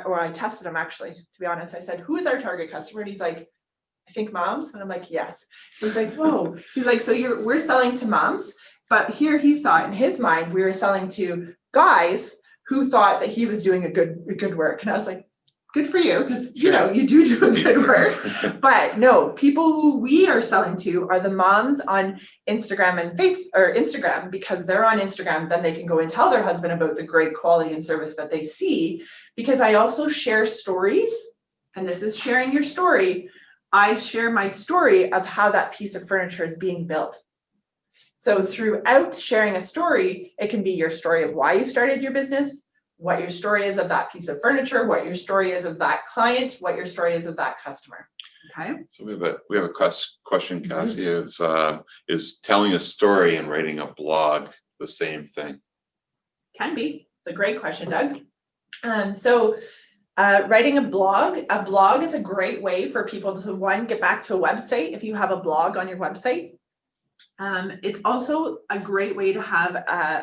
[SPEAKER 2] or I tested him actually, to be honest. I said, who is our target customer? And he's like, I think moms. And I'm like, yes. He's like, whoa. He's like, so we're selling to moms. But here he thought in his mind, we were selling to guys who thought that he was doing a good work. And I was like, good for you, because you do a good work. But no, people who we are selling to are the moms on Instagram and Instagram, because they're on Instagram, then they can go and tell their husband about the great quality and service that they see. Because I also share stories, and this is sharing your story. I share my story of how that piece of furniture is being built. So throughout sharing a story, it can be your story of why you started your business, what your story is of that piece of furniture, what your story is of that client, what your story is of that customer. Okay.
[SPEAKER 1] So we have a question, Cassie, is telling a story and writing a blog the same thing?
[SPEAKER 2] Can be. It's a great question, Doug. Writing a blog is a great way for people to, one, get back to a website if you have a blog on your website. It's also a great way to have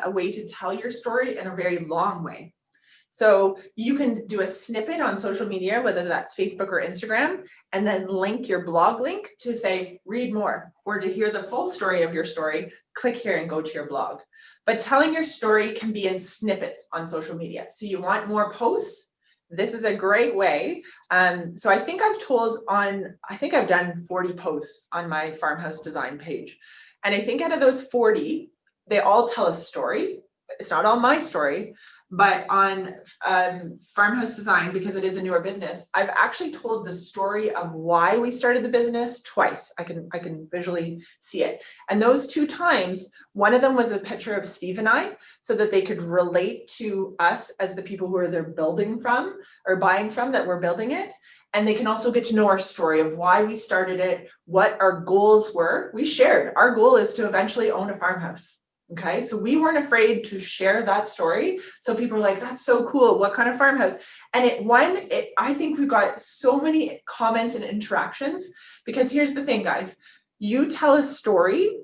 [SPEAKER 2] a way to tell your story in a very long way. So you can do a snippet on social media, whether that's Facebook or Instagram, and then link your blog link to say, read more, or to hear the full story of your story, click here and go to your blog. But telling your story can be in snippets on social media. So you want more posts? This is a great way. So I think I've done 40 posts on my farmhouse design page. And I think out of those 40, they all tell a story. It's not all my story, but on farmhouse design, because it is a newer business, I've actually told the story of why we started the business twice. I can visually see it. And those 2 times, one of them was a picture of Steve and I, so that they could relate to us as the people who are they're building from or buying from, that we're building it. And they can also get to know our story of why we started it, what our goals were. We shared, our goal is to eventually own a farmhouse. Okay, so we weren't afraid to share that story. So people are like, that's so cool. What kind of farmhouse? And I think we got so many comments and interactions, because here's the thing, guys, you tell a story,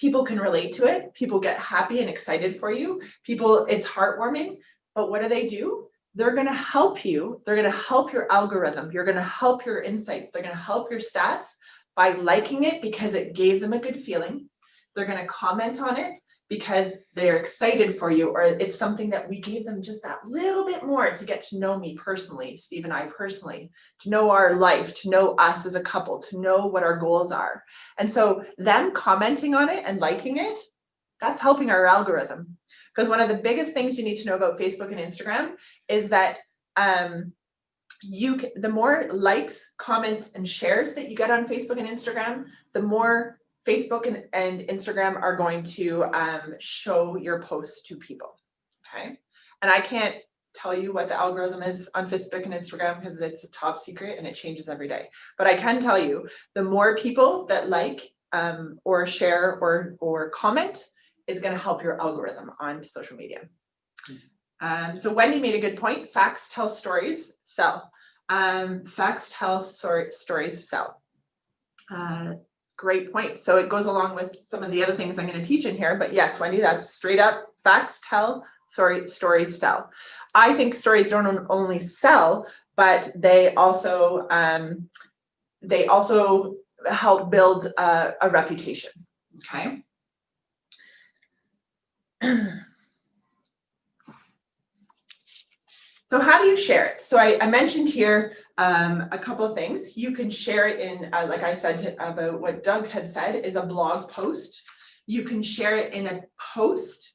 [SPEAKER 2] people can relate to it. People get happy and excited for you. It's heartwarming, but what do? They're going to help you. They're going to help your algorithm. You're going to help your insights. They're going to help your stats by liking it because it gave them a good feeling. They're going to comment on it because they're excited for you, or it's something that we gave them just that little bit more to get to know me personally, Steve and I personally, to know our life, to know us as a couple, to know what our goals are. And so them commenting on it and liking it, that's helping our algorithm. Because one of the biggest things you need to know about Facebook and Instagram is that the more likes, comments, and shares that you get on Facebook and Instagram, the more Facebook and Instagram are going to show your posts to people, okay? And I can't tell you what the algorithm is on Facebook and Instagram because it's a top secret and it changes every day. But I can tell you, the more people that like or share or comment is going to help your algorithm on social media. So Wendy made a good point. Facts tell stories, sell. Facts tell stories, sell. Great point. So it goes along with some of the other things I'm going to teach in here, but yes, Wendy, that's straight up facts tell, stories sell. I think stories don't only sell, but they also help build a reputation. Okay. So how do you share it? So I mentioned here a couple of things. You can share it in, like I said about what Doug had said, is a blog post. You can share it in a post.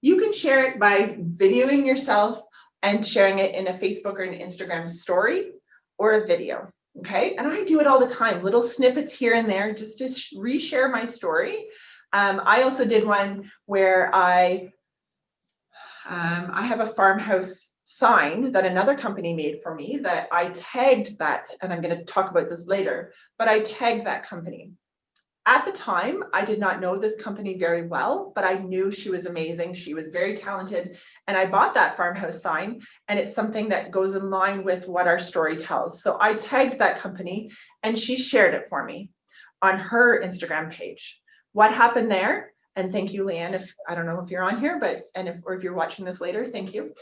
[SPEAKER 2] You can share it by videoing yourself and sharing it in a Facebook or an Instagram story or a video. Okay, and I do it all the time, little snippets here and there, just to reshare my story. I also did one where I have a farmhouse sign that another company made for me that I tagged that, and I'm going to talk about this later, but I tagged that company. At the time, I did not know this company very well, but I knew she was amazing. She was very talented, and I bought that farmhouse sign, and it's something that goes in line with what our story tells. So I tagged that company, and she shared it for me on her Instagram page. What happened there? And thank you, Leanne, if I don't know if you're on here, but if you're watching this later, thank you.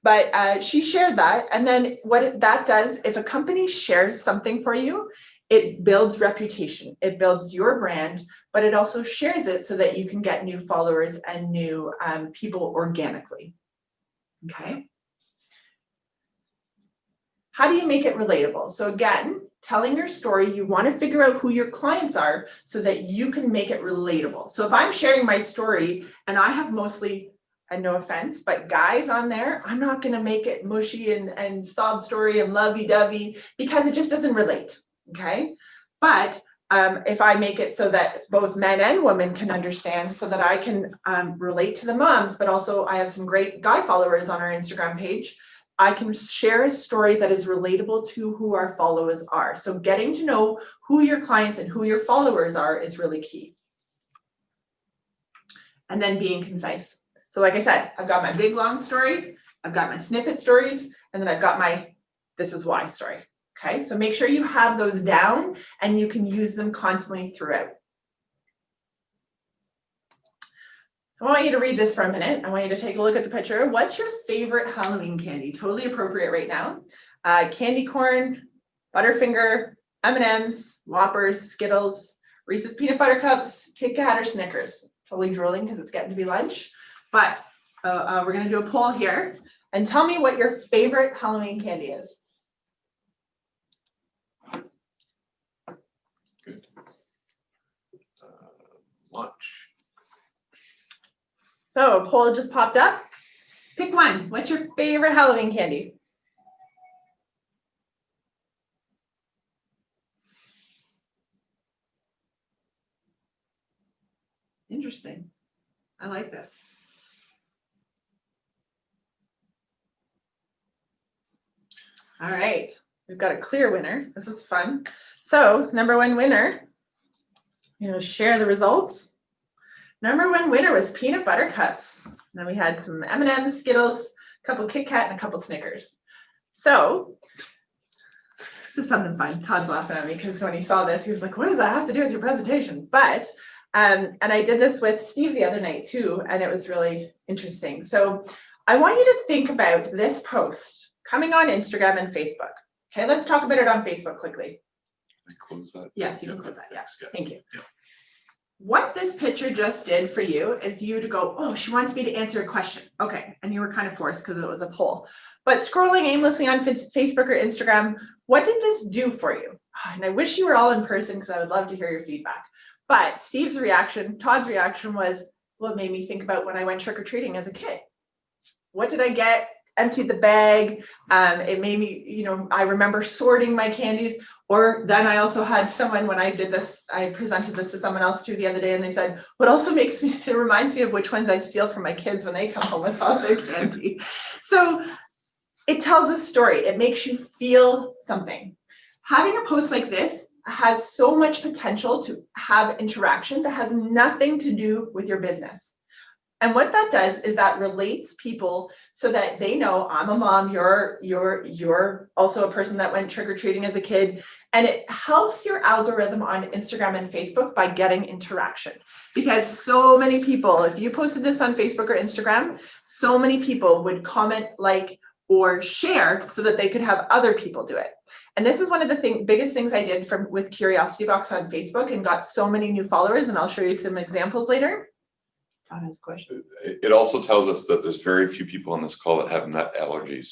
[SPEAKER 2] But she shared that. And then what that does, if a company shares something for you, it builds reputation, it builds your brand, but it also shares it so that you can get new followers and new people organically. Okay. How do you make it relatable? So again, telling your story, you want to figure out who your clients are so that you can make it relatable. So if I'm sharing my story and I have mostly, and no offense, but guys on there, I'm not going to make it mushy and sob story and lovey-dovey because it just doesn't relate. Okay. But if I make it so that both men and women can understand, so that I can relate to the moms, but also I have some great guy followers on our Instagram page, I can share a story that is relatable to who our followers are. So getting to know who your clients and who your followers are is really key. And then being concise. So like I said, I've got my big long story, I've got my snippet stories, and then I've got my this is why story. Okay, so make sure you have those down and you can use them constantly throughout. I want you to read this for a minute. I want you to take a look at the picture. What's your favorite Halloween candy? Totally appropriate right now. Candy corn, Butterfinger, M&Ms, Whoppers, Skittles, Reese's Peanut Butter Cups, Kit Kat, or Snickers. Totally drooling because it's getting to be lunch. But we're going to do a poll here. And tell me what your favorite Halloween candy is.
[SPEAKER 3] Good. Lunch.
[SPEAKER 2] So a poll just popped up. Pick one. What's your favorite Halloween candy? Interesting. I like this. All right, we've got a clear winner. This is fun. So number one winner, share the results. Number one winner was peanut butter cups. Then we had some M&Ms, Skittles, a couple Kit Kat, and a couple Snickers. So this is something fun. Todd's laughing at me because when he saw this, he was like, what does that have to do with your presentation? But, and I did this with Steve the other night too, and it was really interesting. So I want you to think about this post coming on Instagram and Facebook. Okay, let's talk about it on Facebook quickly.
[SPEAKER 3] Can I close that?
[SPEAKER 2] Yes, you can close that. Yeah,
[SPEAKER 3] Yeah.
[SPEAKER 2] thank you.
[SPEAKER 3] Yeah.
[SPEAKER 2] What this picture just did for you is you to go, oh, she wants me to answer a question. Okay, and you were kind of forced because it was a poll. But scrolling aimlessly on Facebook or Instagram, what did this do for you? And I wish you were all in person because I would love to hear your feedback. But Steve's reaction, Todd's reaction was, well, it made me think about when I went trick-or-treating as a kid. What did I get? Emptied the bag. It made me, I remember sorting my candies. Or then I also had someone, when I did this, I presented this to someone else too the other day, and they said, what also makes me, it reminds me of which ones I steal from my kids when they come home with all their candy. So it tells a story. It makes you feel something. Having a post like this has so much potential to have interaction that has nothing to do with your business. And what that does is that relates people so that they know I'm a mom, you're also a person that went trick-or-treating as a kid. And it helps your algorithm on Instagram and Facebook by getting interaction. Because so many people, if you posted this on Facebook or Instagram, so many people would comment, like, or share so that they could have other people do it. And this is one of the biggest things I did with Curiosity Box on Facebook and got so many new followers. And I'll show you some examples later. Todd has a question.
[SPEAKER 3] It also tells us that there's very few people on this call that have nut allergies.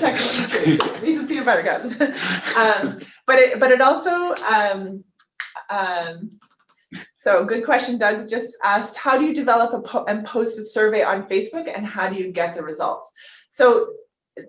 [SPEAKER 2] Technical. Reese's Peanut Butter Cups. But it also, so good question. Doug just asked, how do you develop and post a survey on Facebook, and how do you get the results? So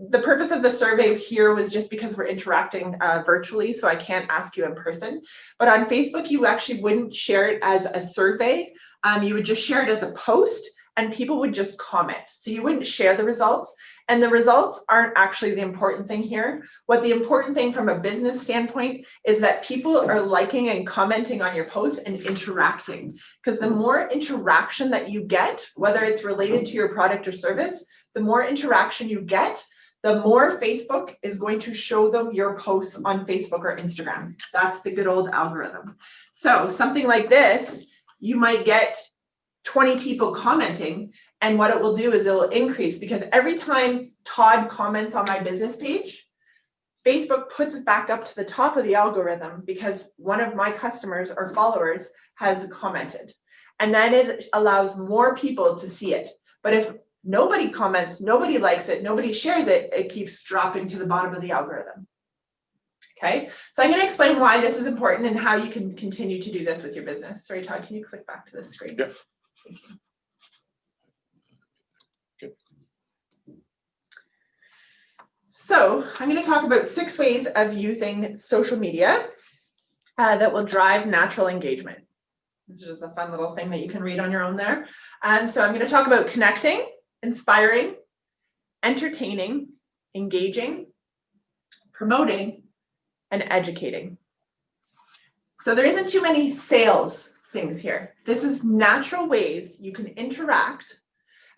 [SPEAKER 2] the purpose of the survey here was just because we're interacting virtually, so I can't ask you in person. But on Facebook, you actually wouldn't share it as a survey. You would just share it as a post, and people would just comment. So you wouldn't share the results. And the results aren't actually the important thing here. What the important thing from a business standpoint is that people are liking and commenting on your posts and interacting. Because the more interaction that you get, whether it's related to your product or service, the more interaction you get, the more Facebook is going to show them your posts on Facebook or Instagram. That's the good old algorithm. So something like this, you might get 20 people commenting, and what it will do is it will increase, because every time Todd comments on my business page, Facebook puts it back up to the top of the algorithm because one of my customers or followers has commented. And then it allows more people to see it. But if nobody comments, nobody likes it, nobody shares it, it keeps dropping to the bottom of the algorithm. Okay, so I'm going to explain why this is important and how you can continue to do this with your business. Sorry, Todd, can you click back to the screen?
[SPEAKER 3] Yep.
[SPEAKER 2] Thank you.
[SPEAKER 3] Good.
[SPEAKER 2] So I'm going to talk about 6 ways of using social media that will drive natural engagement. This is just a fun little thing that you can read on your own there. So I'm going to talk about connecting, inspiring, entertaining, engaging, promoting, and educating. So there isn't too many sales things here. This is natural ways you can interact.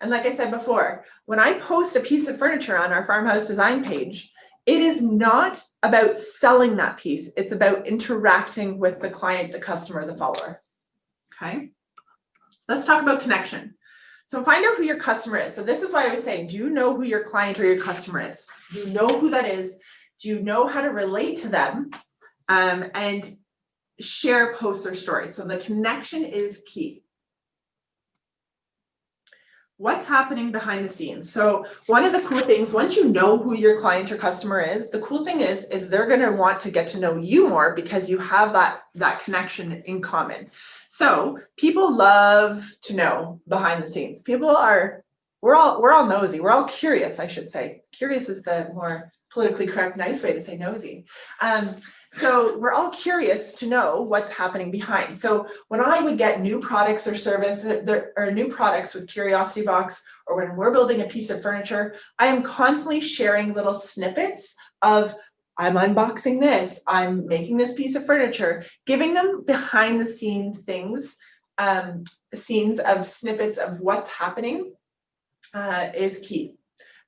[SPEAKER 2] And like I said before, when I post a piece of furniture on our farmhouse design page, it is not about selling that piece. It's about interacting with the client, the customer, the follower. Okay. Let's talk about connection. So find out who your customer is. So this is why I was saying, do you know who your client or your customer is? Do you know who that is? Do you know how to relate to them? And share posts or stories. So the connection is key. What's happening behind the scenes? So one of the cool things, once you know who your client or customer is, the cool thing is they're going to want to get to know you more because you have that connection in common. So people love to know behind the scenes. We're all nosy. We're all curious, I should say. Curious is the more politically correct, nice way to say nosy. So we're all curious to know what's happening behind. So when I would get new products or service, or new products with Curiosity Box, or when we're building a piece of furniture, I am constantly sharing little snippets of, I'm unboxing this, I'm making this piece of furniture, giving them behind the scene things, scenes of snippets of what's happening is key.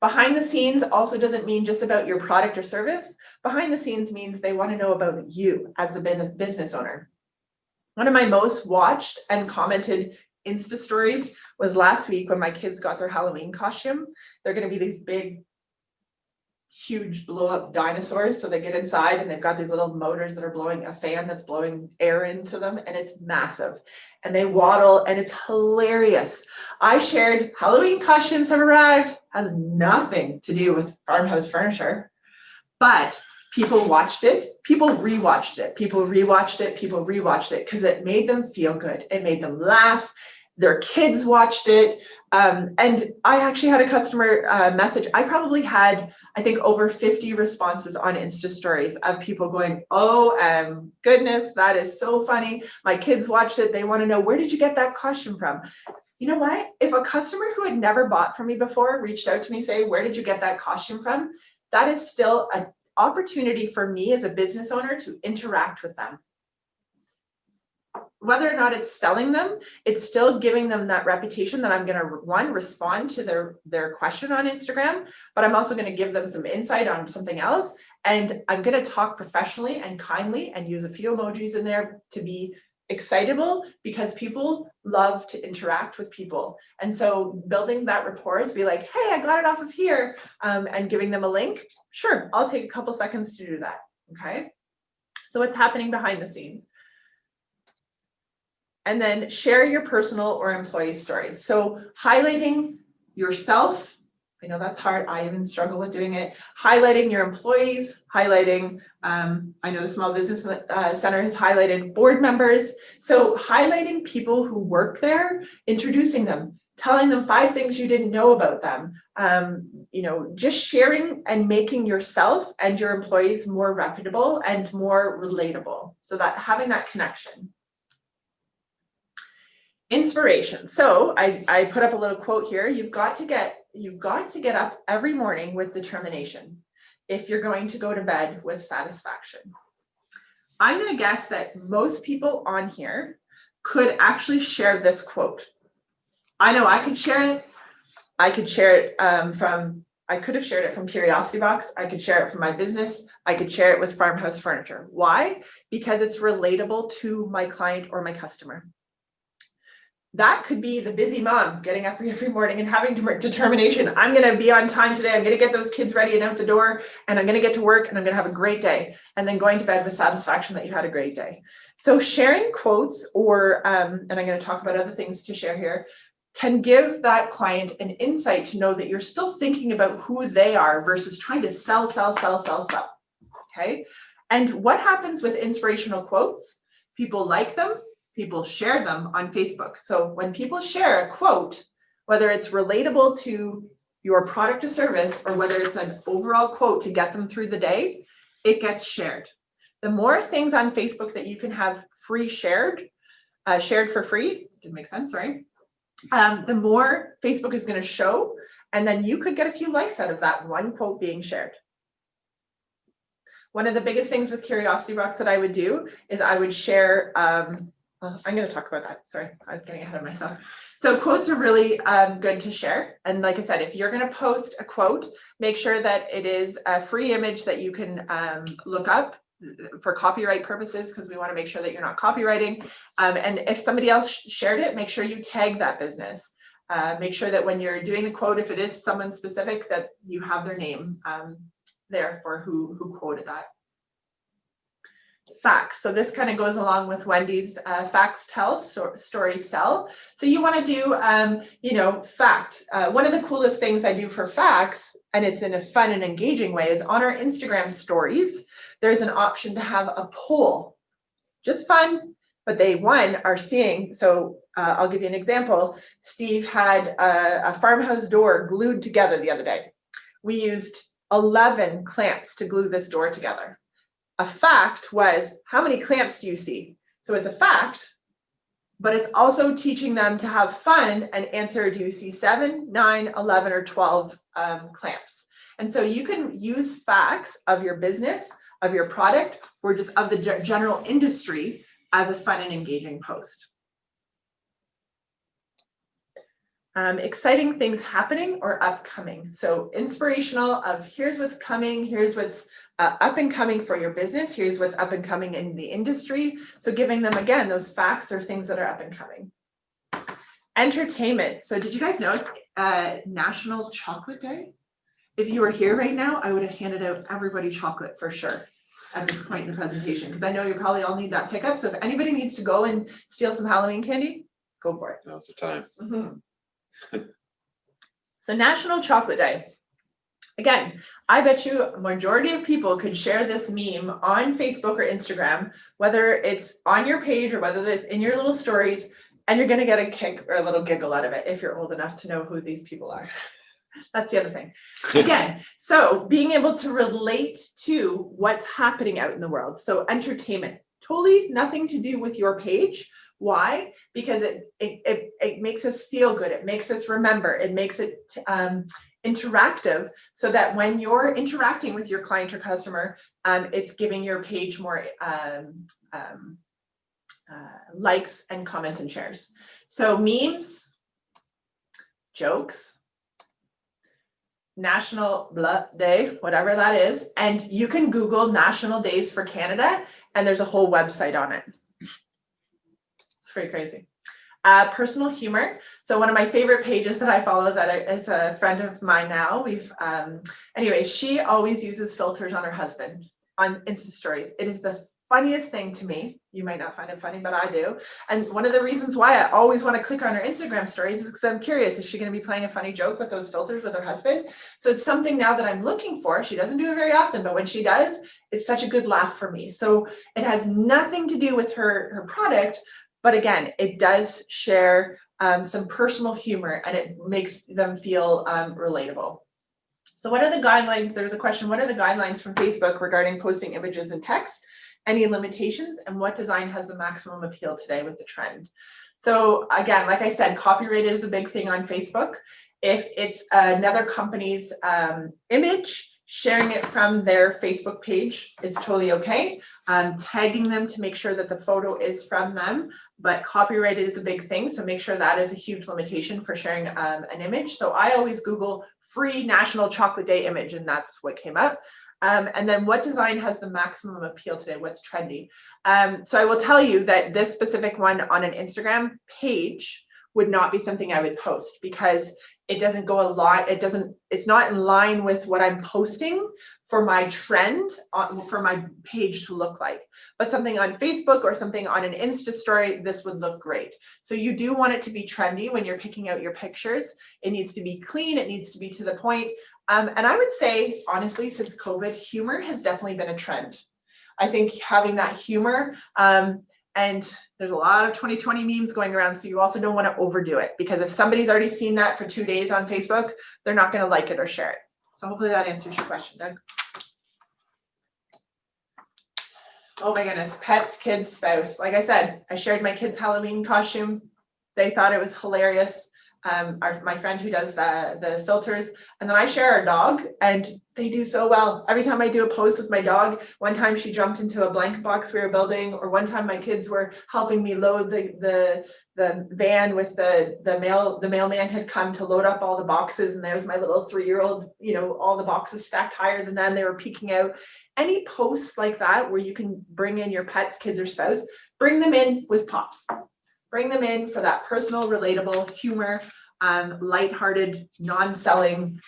[SPEAKER 2] Behind the scenes also doesn't mean just about your product or service. Behind the scenes means they want to know about you as the business owner. One of my most watched and commented Insta stories was last week when my kids got their Halloween costume. They're going to be these big, huge blow up dinosaurs. So they get inside and they've got these little motors that are blowing a fan that's blowing air into them, and it's massive. And they waddle and it's hilarious. I shared Halloween costumes have arrived, has nothing to do with farmhouse furniture, but people watched it, people rewatched it, people rewatched it, people rewatched it because it made them feel good. It made them laugh. Their kids watched it. And I actually had a customer message. I probably had, I think, over 50 responses on Insta stories of people going, oh, goodness, that is so funny. My kids watched it. They want to know, where did you get that costume from? You know what? If a customer who had never bought from me before reached out to me saying, where did you get that costume from? That is still an opportunity for me as a business owner to interact with them. Whether or not it's selling them, it's still giving them that reputation that I'm going to, one, respond to their question on Instagram, but I'm also going to give them some insight on something else. And I'm going to talk professionally and kindly and use a few emojis in there to be excitable, because people love to interact with people. And so building that rapport is be like, hey, I got it off of here, and giving them a link. Sure, I'll take a couple seconds to do that. Okay. So what's happening behind the scenes? And then share your personal or employee stories. So highlighting yourself, I know that's hard. I even struggle with doing it. Highlighting your employees, highlighting, I know the Small Business Center has highlighted board members. So highlighting people who work there, introducing them, telling them 5 things you didn't know about them, just sharing and making yourself and your employees more reputable and more relatable. So that having that connection. Inspiration. So I put up a little quote here. You've got to get up every morning with determination if you're going to go to bed with satisfaction. I'm going to guess that most people on here could actually share this quote. I know I could share it. I could share it I could have shared it from Curiosity Box. I could share it from my business. I could share it with Farmhouse Furniture. Why? Because it's relatable to my client or my customer. That could be the busy mom getting up every morning and having determination. I'm going to be on time today. I'm going to get those kids ready and out the door, and I'm going to get to work, and I'm going to have a great day. And then going to bed with satisfaction that you had a great day. So sharing quotes or, and I'm going to talk about other things to share here, can give that client an insight to know that you're still thinking about who they are versus trying to sell. Okay. And what happens with inspirational quotes? People like them. People share them on Facebook. So when people share a quote, whether it's relatable to your product or service, or whether it's an overall quote to get them through the day, it gets shared. The more things on Facebook that you can have free shared for free, didn't make sense, right? The more Facebook is going to show, and then you could get a few likes out of that one quote being shared. One of the biggest things with Curiosity Box that I would do is I would share I'm going to talk about that. Sorry, I'm getting ahead of myself. So quotes are really good to share. And like I said, if you're going to post a quote, make sure that it is a free image that you can look up for copyright purposes, because we want to make sure that you're not copywriting. And if somebody else shared it, make sure you tag that business. Make sure that when you're doing the quote, if it is someone specific, that you have their name there for who quoted that. Facts. So this kind of goes along with Wendy's facts tell, stories sell. So you want to do, fact. One of the coolest things I do for facts, and it's in a fun and engaging way, is on our Instagram stories, there's an option to have a poll. Just fun, but they, are seeing. So I'll give you an example. Steve had a farmhouse door glued together the other day. We used 11 clamps to glue this door together. A fact was, how many clamps do you see? So it's a fact, but it's also teaching them to have fun and answer, do you see 7, 9, 11, or 12 clamps? And so you can use facts of your business, of your product, or just of the general industry as a fun and engaging post. Exciting things happening or upcoming. So inspirational of here's what's coming, here's what's up and coming for your business, here's what's up and coming in the industry. So giving them, again, those facts or things that are up and coming. Entertainment. So did you guys know it's National Chocolate Day? If you were here right now, I would have handed out everybody chocolate for sure at this point in the presentation, because I know you probably all need that pickup. So if anybody needs to go and steal some Halloween candy, go for it.
[SPEAKER 3] Now's the time.
[SPEAKER 2] Mm-hmm. So National Chocolate Day. Again, I bet you a majority of people could share this meme on Facebook or Instagram, whether it's on your page or whether it's in your little stories, and you're going to get a kick or a little giggle out of it if you're old enough to know who these people are. That's the other thing. Again, so being able to relate to what's happening out in the world. So entertainment, totally nothing to do with your page. Why? Because it makes us feel good. It makes us remember. It makes it interactive, so that when you're interacting with your client or customer, it's giving your page more likes and comments and shares. So memes, jokes, National Blood Day, whatever that is, and you can Google National Days for Canada, and there's a whole website on it. It's pretty crazy. Personal humor. So one of my favorite pages that I follow that is a friend of mine now. Anyway, she always uses filters on her husband on Insta stories. It is the funniest thing to me. You might not find it funny, but I do. And one of the reasons why I always want to click on her Instagram stories is because I'm curious, is she going to be playing a funny joke with those filters with her husband? So it's something now that I'm looking for. She doesn't do it very often, but when she does, it's such a good laugh for me. So it has nothing to do with her product, but again, it does share some personal humor, and it makes them feel relatable. So what are the guidelines? There's a question, what are the guidelines from Facebook regarding posting images and text? Any limitations, and what design has the maximum appeal today with the trend? So again, like I said, copyright is a big thing on Facebook. If it's another company's image, sharing it from their Facebook page is totally okay. Tagging them to make sure that the photo is from them, but copyright is a big thing. So make sure that is a huge limitation for sharing an image. So I always Google free National Chocolate Day image, and that's what came up. And then what design has the maximum appeal today? What's trendy? So I will tell you that this specific one on an Instagram page would not be something I would post, because it doesn't go a lot. It's not in line with what I'm posting for my trend, for my page to look like. But something on Facebook or something on an Insta story, this would look great. So you do want it to be trendy when you're picking out your pictures. It needs to be clean. It needs to be to the point. And I would say, honestly, since COVID, humor has definitely been a trend. I think having that humor, and there's a lot of 2020 memes going around, so you also don't want to overdo it, because if somebody's already seen that for 2 days on Facebook, they're not going to like it or share it. So hopefully that answers your question, Doug. Oh my goodness, pets, kids, spouse. Like I said, I shared my kids' Halloween costume. They thought it was hilarious. my friend who does the filters, and then I share our dog, and they do so well. Every time I do a post with my dog, one time she jumped into a blanket box we were building, or one time my kids were helping me load the van with the mailman had come to load up all the boxes, and there's my little 3-year-old, all the boxes stacked higher than them, they were peeking out. Any posts like that where you can bring in your pets, kids, or spouse, bring them in with pops. Bring them in for that personal, relatable humor, lighthearted, non-selling,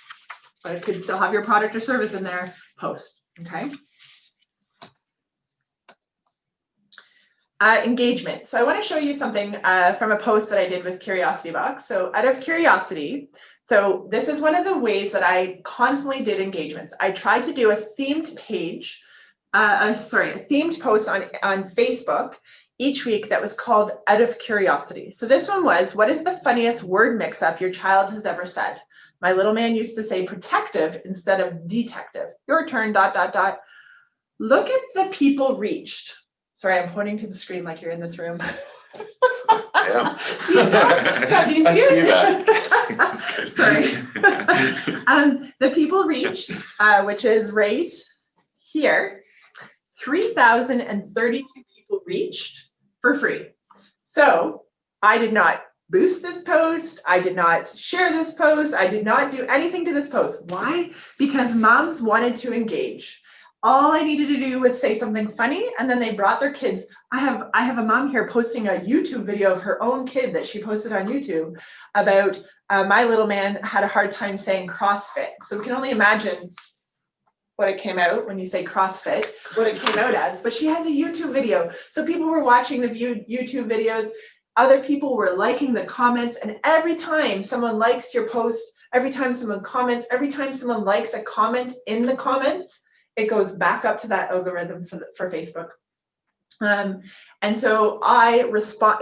[SPEAKER 2] but it could still have your product or service in there, post, okay? Engagement. So I want to show you something from a post that I did with Curiosity Box. So out of curiosity, so this is one of the ways that I constantly did engagements. I tried to do a themed page, a themed post on Facebook each week that was called Out of Curiosity. So this one was, what is the funniest word mix-up your child has ever said? My little man used to say protective instead of detective. Your turn, ... Look at the people reached. Sorry, I'm pointing to the screen like you're in this room.
[SPEAKER 3] Yeah.
[SPEAKER 2] See it, Doug? Do you see
[SPEAKER 3] I see
[SPEAKER 2] it?
[SPEAKER 3] that.
[SPEAKER 2] Sorry. The people reached, which is right here, 3,032 people reached for free. So I did not boost this post. I did not share this post. I did not do anything to this post. Why? Because moms wanted to engage. All I needed to do was say something funny, and then they brought their kids. I have a mom here posting a YouTube video of her own kid that she posted on YouTube about my little man had a hard time saying CrossFit. So we can only imagine what it came out when you say CrossFit, what it came out as, but she has a YouTube video. So people were watching the YouTube videos, other people were liking the comments, and every time someone likes your post, every time someone comments, every time someone likes a comment in the comments, it goes back up to that algorithm for Facebook. And so I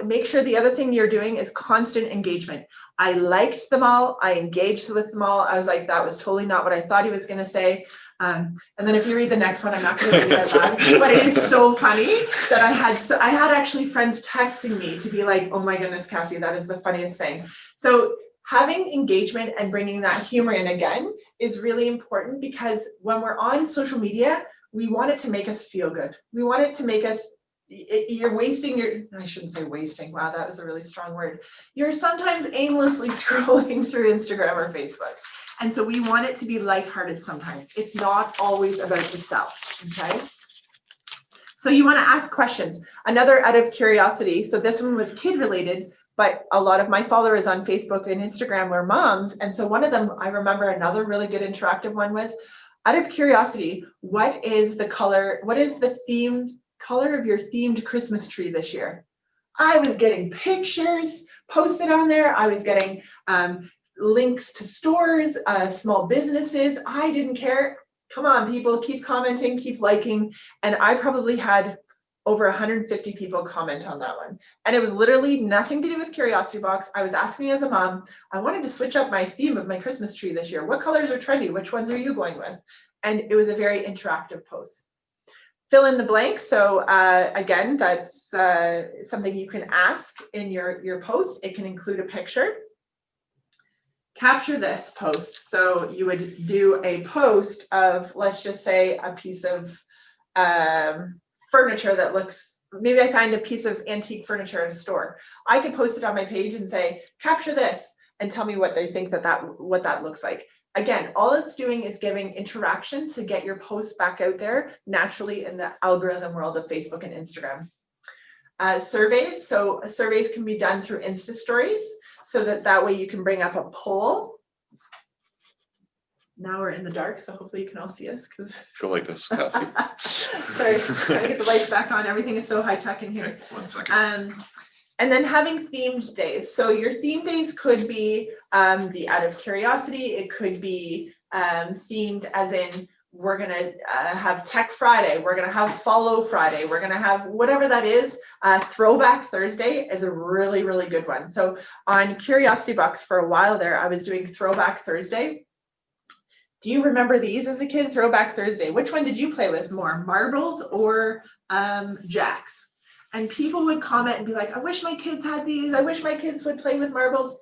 [SPEAKER 2] make sure the other thing you're doing is constant engagement. I liked them all, I engaged with them all. I was like, that was totally not what I thought he was gonna say. And then if you read the next one, I'm not going to read that loud, but it is so funny that I had actually friends texting me to be like, oh my goodness, Cassie, that is the funniest thing. So having engagement and bringing that humor in again is really important, because when we're on social media, we want it to make us feel good. We want it to make us, you're wasting I shouldn't say wasting. Wow, that was a really strong word. You're sometimes aimlessly scrolling through Instagram or Facebook. And so we want it to be lighthearted sometimes. It's not always about the self, okay? So you want to ask questions. Another out of curiosity. So this one was kid related, but a lot of my followers on Facebook and Instagram were moms. And so one of them, I remember another really good interactive one was, out of curiosity, what is the color of your themed Christmas tree this year? I was getting pictures posted on there. I was getting links to stores, small businesses. I didn't care. Come on, people, keep commenting, keep liking. And I probably had over 150 people comment on that one. And it was literally nothing to do with Curiosity Box. I was asking as a mom, I wanted to switch up my theme of my Christmas tree this year. What colors are trendy? Which ones are you going with? And it was a very interactive post. Fill in the blank. So again, that's something you can ask in your post. It can include a picture. Capture this post. So you would do a post of, let's just say, a piece of furniture that looks, maybe I find a piece of antique furniture at a store. I could post it on my page and say, capture this, and tell me what they think what that looks like. Again, all it's doing is giving interaction to get your posts back out there naturally in the algorithm world of Facebook and Instagram. Surveys. So surveys can be done through Insta stories, so that way you can bring up a poll. Now we're in the dark, so hopefully you can all see us.
[SPEAKER 3] I feel like this, Cassie.
[SPEAKER 2] Sorry, trying to get the lights back on. Everything is so high tech in here.
[SPEAKER 3] Okay, 1 second.
[SPEAKER 2] And then having themed days. So your theme days could be the out of curiosity. It could be themed as in, we're going to have Tech Friday. We're going to have Follow Friday. We're going to have whatever that is. Throwback Thursday is a really, really good one. So on Curiosity Box for a while there, I was doing Throwback Thursday. Do you remember these as a kid? Throwback Thursday. Which one did you play with more, marbles or jacks? And people would comment and be like, I wish my kids had these. I wish my kids would play with marbles.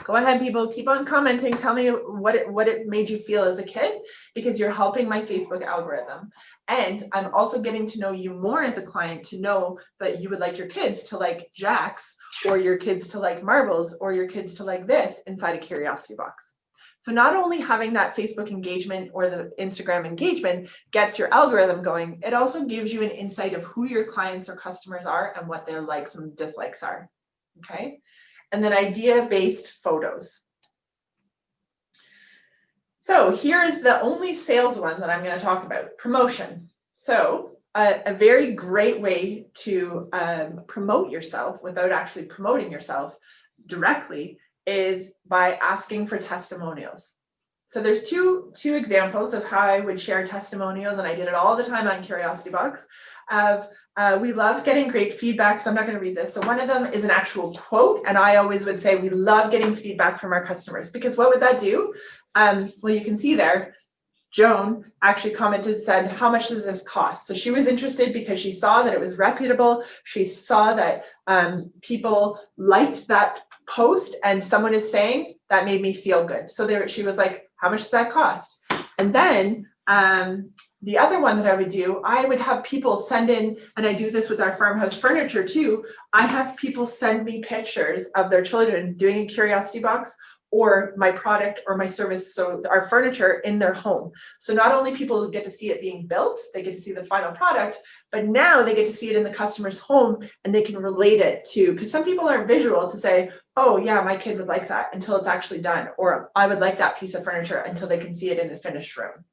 [SPEAKER 2] Go ahead, people, keep on commenting. Tell me what it made you feel as a kid, because you're helping my Facebook algorithm. And I'm also getting to know you more as a client, to know that you would like your kids to like Jax, or your kids to like marbles, or your kids to like this inside a curiosity box. So not only having that Facebook engagement or the Instagram engagement gets your algorithm going, it also gives you an insight of who your clients or customers are and what their likes and dislikes are. Okay. And then idea-based photos. So here is the only sales one that I'm going to talk about, promotion. So a very great way to promote yourself without actually promoting yourself directly is by asking for testimonials. So there's two examples of how I would share testimonials, and I did it all the time on Curiosity Box. We love getting great feedback, so I'm not going to read this. So one of them is an actual quote, and I always would say we love getting feedback from our customers, because what would that do? Well, you can see there, Joan actually commented, said, how much does this cost? So she was interested because she saw that it was reputable. She saw that people liked that post, and someone is saying that made me feel good. So there, she was like, how much does that cost? And then the other one that I would do, I would have people send in, and I do this with our farmhouse furniture too. I have people send me pictures of their children doing a curiosity box, or my product or my service, so our furniture in their home. So not only people get to see it being built, they get to see the final product, but now they get to see it in the customer's home, and they can relate it to, because some people are visual to say, oh yeah, my kid would like that, until it's actually done, or I would like that piece of furniture, until they can see it in a finished room.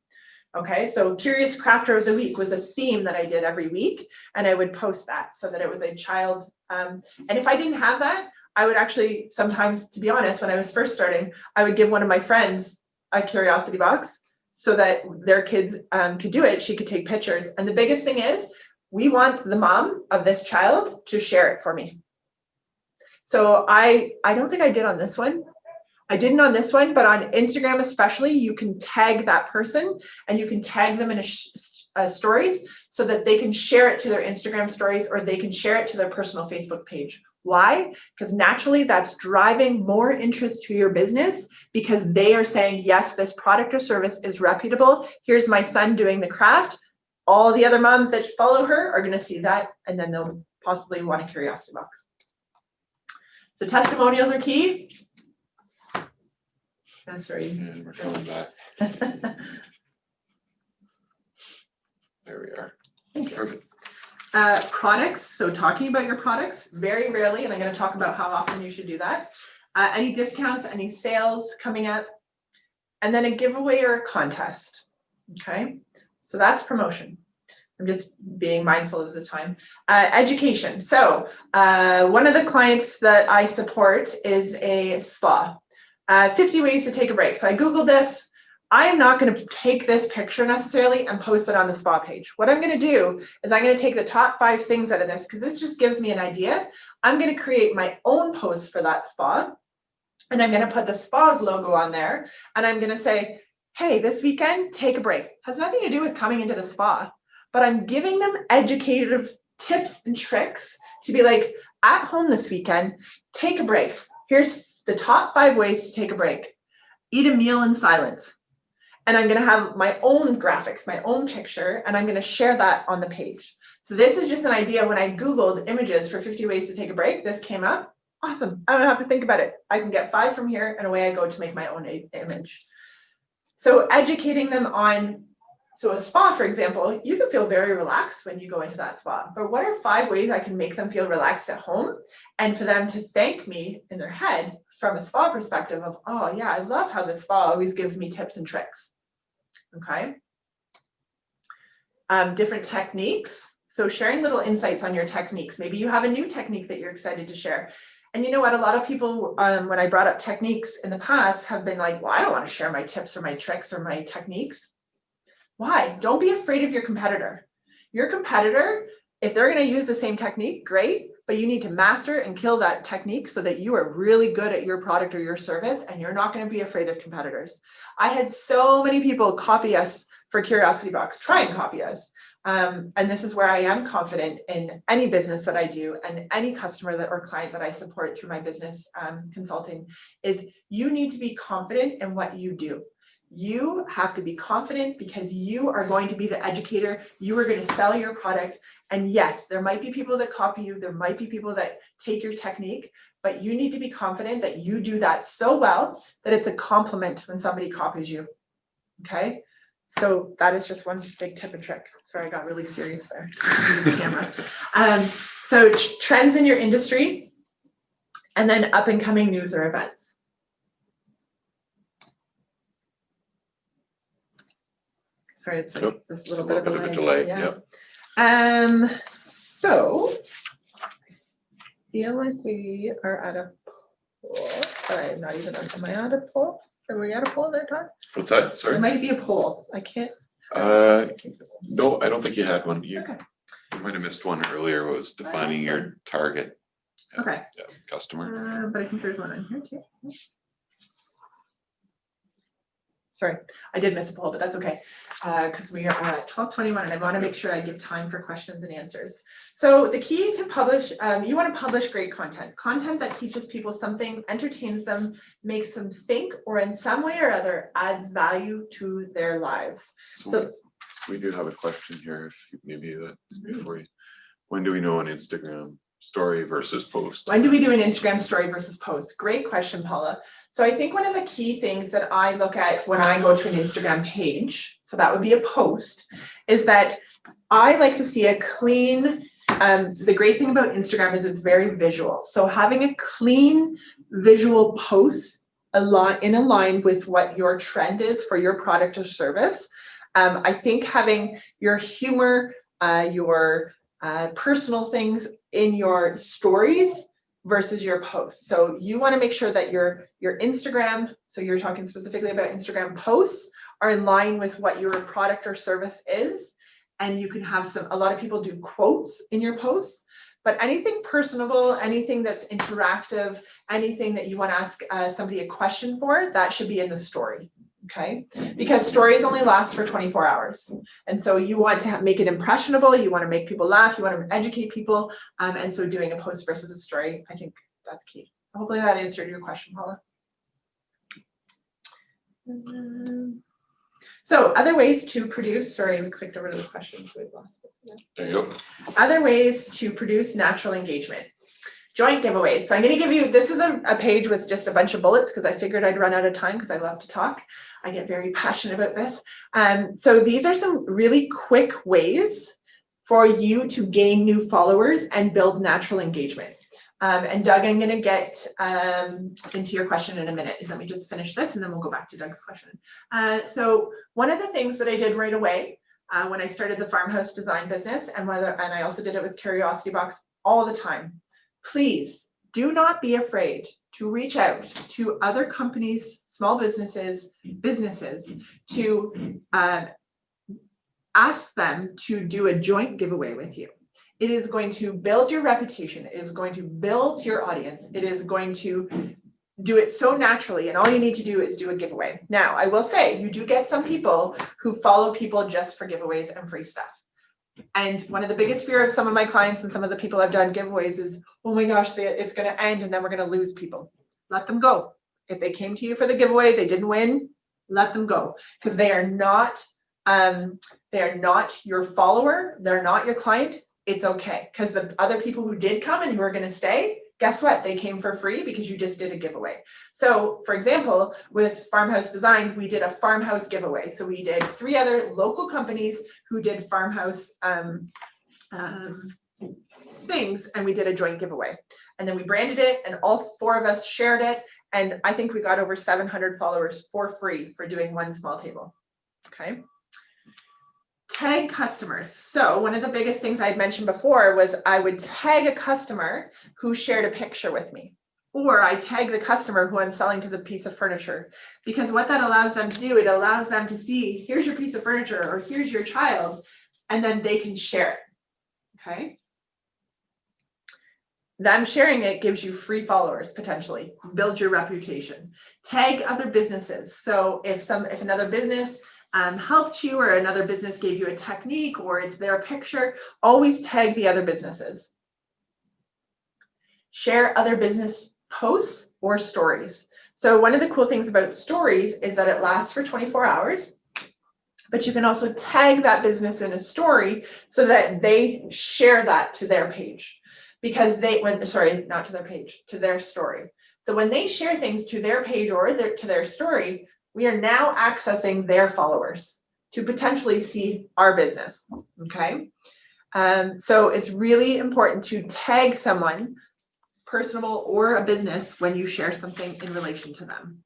[SPEAKER 2] Okay, so Curious Crafter of the Week was a theme that I did every week, and I would post that so that it was a child. And if I didn't have that, I would actually sometimes, to be honest, when I was first starting, I would give one of my friends a curiosity box so that their kids could do it. She could take pictures. And the biggest thing is, we want the mom of this child to share it for me. So I don't think I did on this one. I didn't on this one, but on Instagram especially, you can tag that person, and you can tag them in a stories so that they can share it to their Instagram stories, or they can share it to their personal Facebook page. Why? Because naturally that's driving more interest to your business, because they are saying, yes, this product or service is reputable. Here's my son doing the craft. All the other moms that follow her are going to see that, and then they'll possibly want a curiosity box. So testimonials are key. Oh, sorry.
[SPEAKER 3] And we're coming back. There we are.
[SPEAKER 2] Thank you.
[SPEAKER 3] Perfect.
[SPEAKER 2] Products, so talking about your products, very rarely, and I'm going to talk about how often you should do that. Any discounts, any sales coming up, and then a giveaway or a contest. Okay, so that's promotion. I'm just being mindful of the time. Education. So one of the clients that I support is a spa. 50 ways to take a break. So I Googled this. I am not going to take this picture necessarily and post it on the spa page. What I'm going to do is I'm going to take the top 5 things out of this, because this just gives me an idea. I'm going to create my own post for that spa, and I'm going to put the spa's logo on there, and I'm going to say, hey, this weekend, take a break. Has nothing to do with coming into the spa, but I'm giving them educative tips and tricks to be like, at home this weekend, take a break. Here's the top 5 ways to take a break. Eat a meal in silence. And I'm going to have my own graphics, my own picture, and I'm going to share that on the page. So this is just an idea. When I Googled images for 50 ways to take a break, this came up. Awesome. I don't have to think about it. I can get 5 from here, and away I go to make my own image. So educating them on, so a spa, for example, you can feel very relaxed when you go into that spa. But what are 5 ways I can make them feel relaxed at home, and for them to thank me in their head from a spa perspective of, oh yeah, I love how the spa always gives me tips and tricks. Okay. Different techniques. So sharing little insights on your techniques. Maybe you have a new technique that you're excited to share. And you know what? A lot of people, when I brought up techniques in the past, have been like, well, I don't want to share my tips or my tricks or my techniques. Why? Don't be afraid of your competitor. Your competitor, if they're going to use the same technique, great, but you need to master and kill that technique so that you are really good at your product or your service, and you're not going to be afraid of competitors. I had so many people copy us for Curiosity Box, try and copy us. And this is where I am confident in any business that I do and any customer that or client that I support through my business consulting, is you need to be confident in what you do. You have to be confident because you are going to be the educator. You are going to sell your product. And yes, there might be people that copy you. There might be people that take your technique, but you need to be confident that you do that so well that it's a compliment when somebody copies you. Okay. So that is just one big tip and trick. Sorry, I got really serious there. The camera. So trends in your industry, and then up and coming news or events. Sorry, it's like this little bit of a delay. Yeah. So I feel like we are at a poll, but I'm not even. Am I at a poll? Are we at a poll there, Todd?
[SPEAKER 3] What's that? Sorry.
[SPEAKER 2] There might be a poll. I can't.
[SPEAKER 3] No, I don't think you had one.
[SPEAKER 2] Okay.
[SPEAKER 3] You might have missed one earlier. Was defining your target customer.
[SPEAKER 2] But I think there's one on here too. Sorry, I did miss a poll, but that's okay, because we are at 12:21 and I want to make sure I give time for questions and answers. So the key to publish, you want to publish great content that teaches people something, entertains them, makes them think, or in some way or other adds value to their lives. So
[SPEAKER 3] we do have a question here, if maybe that's before you. When do we know on Instagram story versus post?
[SPEAKER 2] When do we do an Instagram story versus post? Great question, Paula. So I think one of the key things that I look at when I go to an Instagram page, so that would be a post, is that I like to see a clean, the great thing about Instagram is it's very visual. So having a clean visual post in line with what your trend is for your product or service. I think having your humor, your personal things in your stories versus your posts. So you want to make sure that your Instagram, so you're talking specifically about Instagram posts, are in line with what your product or service is. And you can have a lot of people do quotes in your posts, but anything personable, anything that's interactive, anything that you want to ask somebody a question for, that should be in the story. Okay, because stories only last for 24 hours. And so you want to make it impressionable, you want to make people laugh, you want to educate people. And so doing a post versus a story, I think that's key. Hopefully that answered your question, Paula. So other ways to produce, sorry, we clicked over to the questions, we've lost this.
[SPEAKER 3] There you go.
[SPEAKER 2] Other ways to produce natural engagement. Joint giveaways. So I'm going to give you, this is a page with just a bunch of bullets because I figured I'd run out of time because I love to talk. I get very passionate about this. So these are some really quick ways for you to gain new followers and build natural engagement. And Doug, I'm going to get into your question in a minute. Let me just finish this and then we'll go back to Doug's question. So one of the things that I did right away when I started the farmhouse design business, and I also did it with Curiosity Box all the time. Please do not be afraid to reach out to other companies, small businesses to ask them to do a joint giveaway with you. It is going to build your reputation. It is going to build your audience. It is going to do it so naturally. And all you need to do is do a giveaway. Now, I will say you do get some people who follow people just for giveaways and free stuff. And one of the biggest fear of some of my clients and some of the people I've done giveaways is, oh my gosh, it's going to end and then we're going to lose people. Let them go. If they came to you for the giveaway, they didn't win, let them go, because they are not your follower. They're not your client. It's okay, because the other people who did come and who are going to stay, guess what? They came for free because you just did a giveaway. So for example, with Farmhouse Design, we did a farmhouse giveaway. So we did 3 other local companies who did farmhouse things, and we did a joint giveaway. And then we branded it and all 4 of us shared it. And I think we got over 700 followers for free for doing one small table. Okay. Tag customers. So one of the biggest things I had mentioned before was I would tag a customer who shared a picture with me, or I tag the customer who I'm selling to the piece of furniture, because what that allows them to do, it allows them to see, here's your piece of furniture, or here's your child, and then they can share it. Okay. Them sharing it gives you free followers, potentially build your reputation. Tag other businesses. So if another business helped you, or another business gave you a technique, or it's their picture, always tag the other businesses. Share other business posts or stories. So one of the cool things about stories is that it lasts for 24 hours, but you can also tag that business in a story so that they share that to their page, because not to their page, to their story. So when they share things to their page or to their story, we are now accessing their followers to potentially see our business, okay? So it's really important to tag someone, personal or a business, when you share something in relation to them.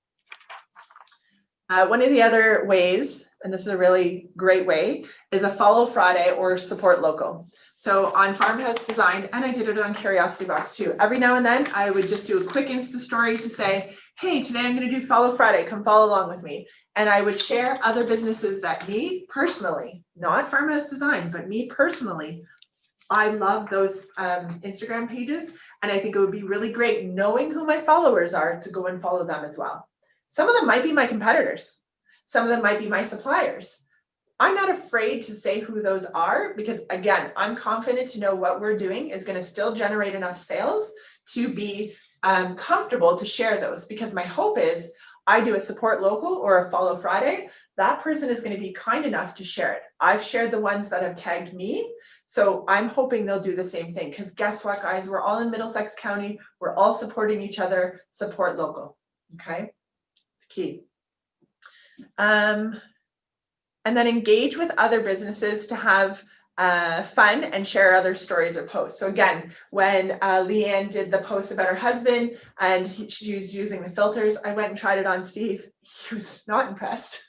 [SPEAKER 2] One of the other ways, and this is a really great way, is a follow Friday or support local. So on Farmhouse Design, and I did it on Curiosity Box too, every now and then I would just do a quick Insta story to say, hey, today I'm going to do Follow Friday, come follow along with me. And I would share other businesses that me personally, not Farmhouse Design, but me personally, I love those Instagram pages. And I think it would be really great knowing who my followers are to go and follow them as well. Some of them might be my competitors. Some of them might be my suppliers. I'm not afraid to say who those are because, again, I'm confident to know what we're doing is going to still generate enough sales to be comfortable to share those, because my hope is I do a support local or a follow Friday, that person is going to be kind enough to share it. I've shared the ones that have tagged me, so I'm hoping they'll do the same thing, because guess what, guys, we're all in Middlesex County, we're all supporting each other. Support local, okay? It's key. And then engage with other businesses to have fun and share other stories or posts. So again, when Leanne did the post about her husband and she was using the filters, I went and tried it on Steve. He was not impressed,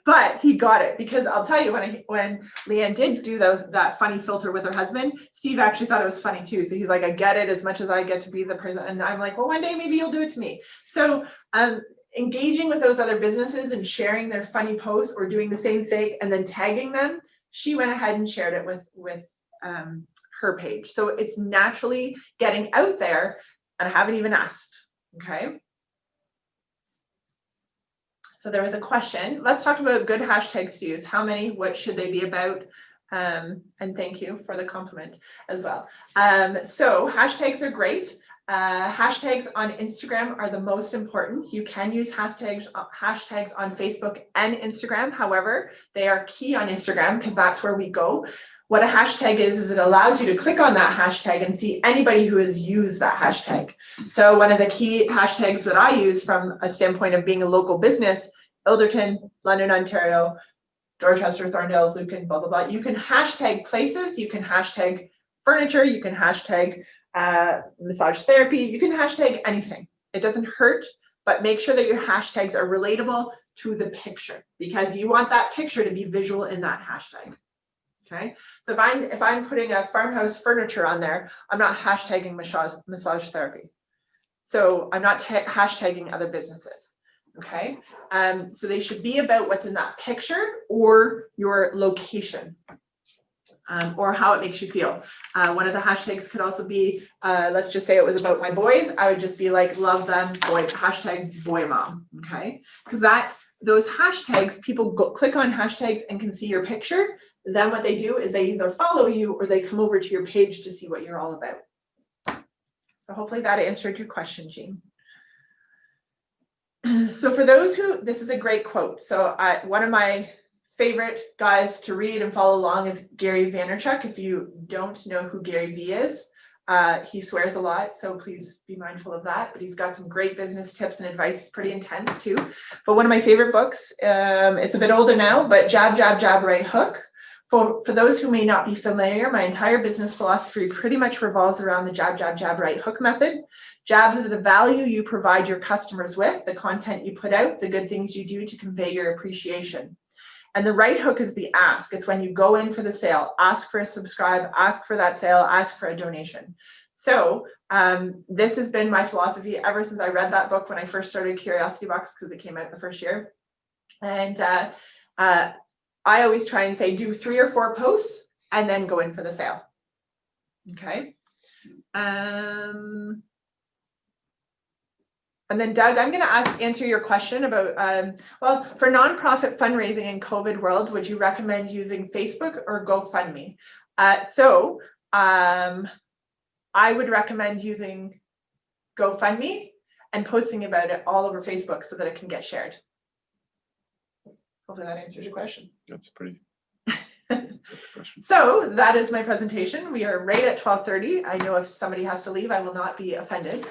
[SPEAKER 2] but he got it, because I'll tell you, when Leanne did do that funny filter with her husband, Steve actually thought it was funny too. So he's like, I get it as much as I get to be the person. And I'm like, well, one day maybe you'll do it to me. So engaging with those other businesses and sharing their funny posts or doing the same thing and then tagging them, she went ahead and shared it with her page. So it's naturally getting out there, and I haven't even asked, okay? So there was a question. Let's talk about good hashtags to use. How many, what should they be about? And thank you for the compliment as well. So hashtags are great. Hashtags on Instagram are the most important. You can use hashtags on Facebook and Instagram. However, they are key on Instagram because that's where we go. What a hashtag is it allows you to click on that hashtag and see anybody who has used that hashtag. So one of the key hashtags that I use from a standpoint of being a local business, Ilderton, London, Ontario, Dorchester, Thorndale, Lucan, blah, blah, blah. You can hashtag places, you can hashtag furniture, you can hashtag massage therapy, you can hashtag anything. It doesn't hurt, but make sure that your hashtags are relatable to the picture, because you want that picture to be visual in that hashtag. Okay, so if I'm putting a farmhouse furniture on there, I'm not hashtagging massage therapy. So I'm not hashtagging other businesses. Okay, so they should be about what's in that picture or your location. Or how it makes you feel. One of the hashtags could also be, let's just say it was about my boys. I would just be like, love them, boy, hashtag boy mom, okay? Because those hashtags, people click on hashtags and can see your picture. Then what they do is they either follow you or they come over to your page to see what you're all about. So hopefully that answered your question, Jean. So for those this is a great quote. So one of my favorite guys to read and follow along is Gary Vaynerchuk. If you don't know who Gary V is, he swears a lot, so please be mindful of that. But he's got some great business tips and advice. It's pretty intense too. But one of my favorite books, it's a bit older now, but Jab, Jab, Jab, Right Hook. For those who may not be familiar, my entire business philosophy pretty much revolves around the jab, jab, jab, right hook method. Jabs are the value you provide your customers with, the content you put out, the good things you do to convey your appreciation. And the right hook is the ask. It's when you go in for the sale, ask for a subscribe, ask for that sale, ask for a donation. So this has been my philosophy ever since I read that book when I first started Curiosity Box, because it came out the first year. And I always try and say, do 3 or 4 posts and then go in for the sale. Okay. And then Doug, I'm going to answer your question about, well, for nonprofit fundraising in COVID world, would you recommend using Facebook or GoFundMe? I would recommend using GoFundMe and posting about it all over Facebook so that it can get shared. Hopefully that answers your question.
[SPEAKER 3] That's pretty. That's a question.
[SPEAKER 2] So that is my presentation. We are right at 12:30. I know if somebody has to leave, I will not be offended,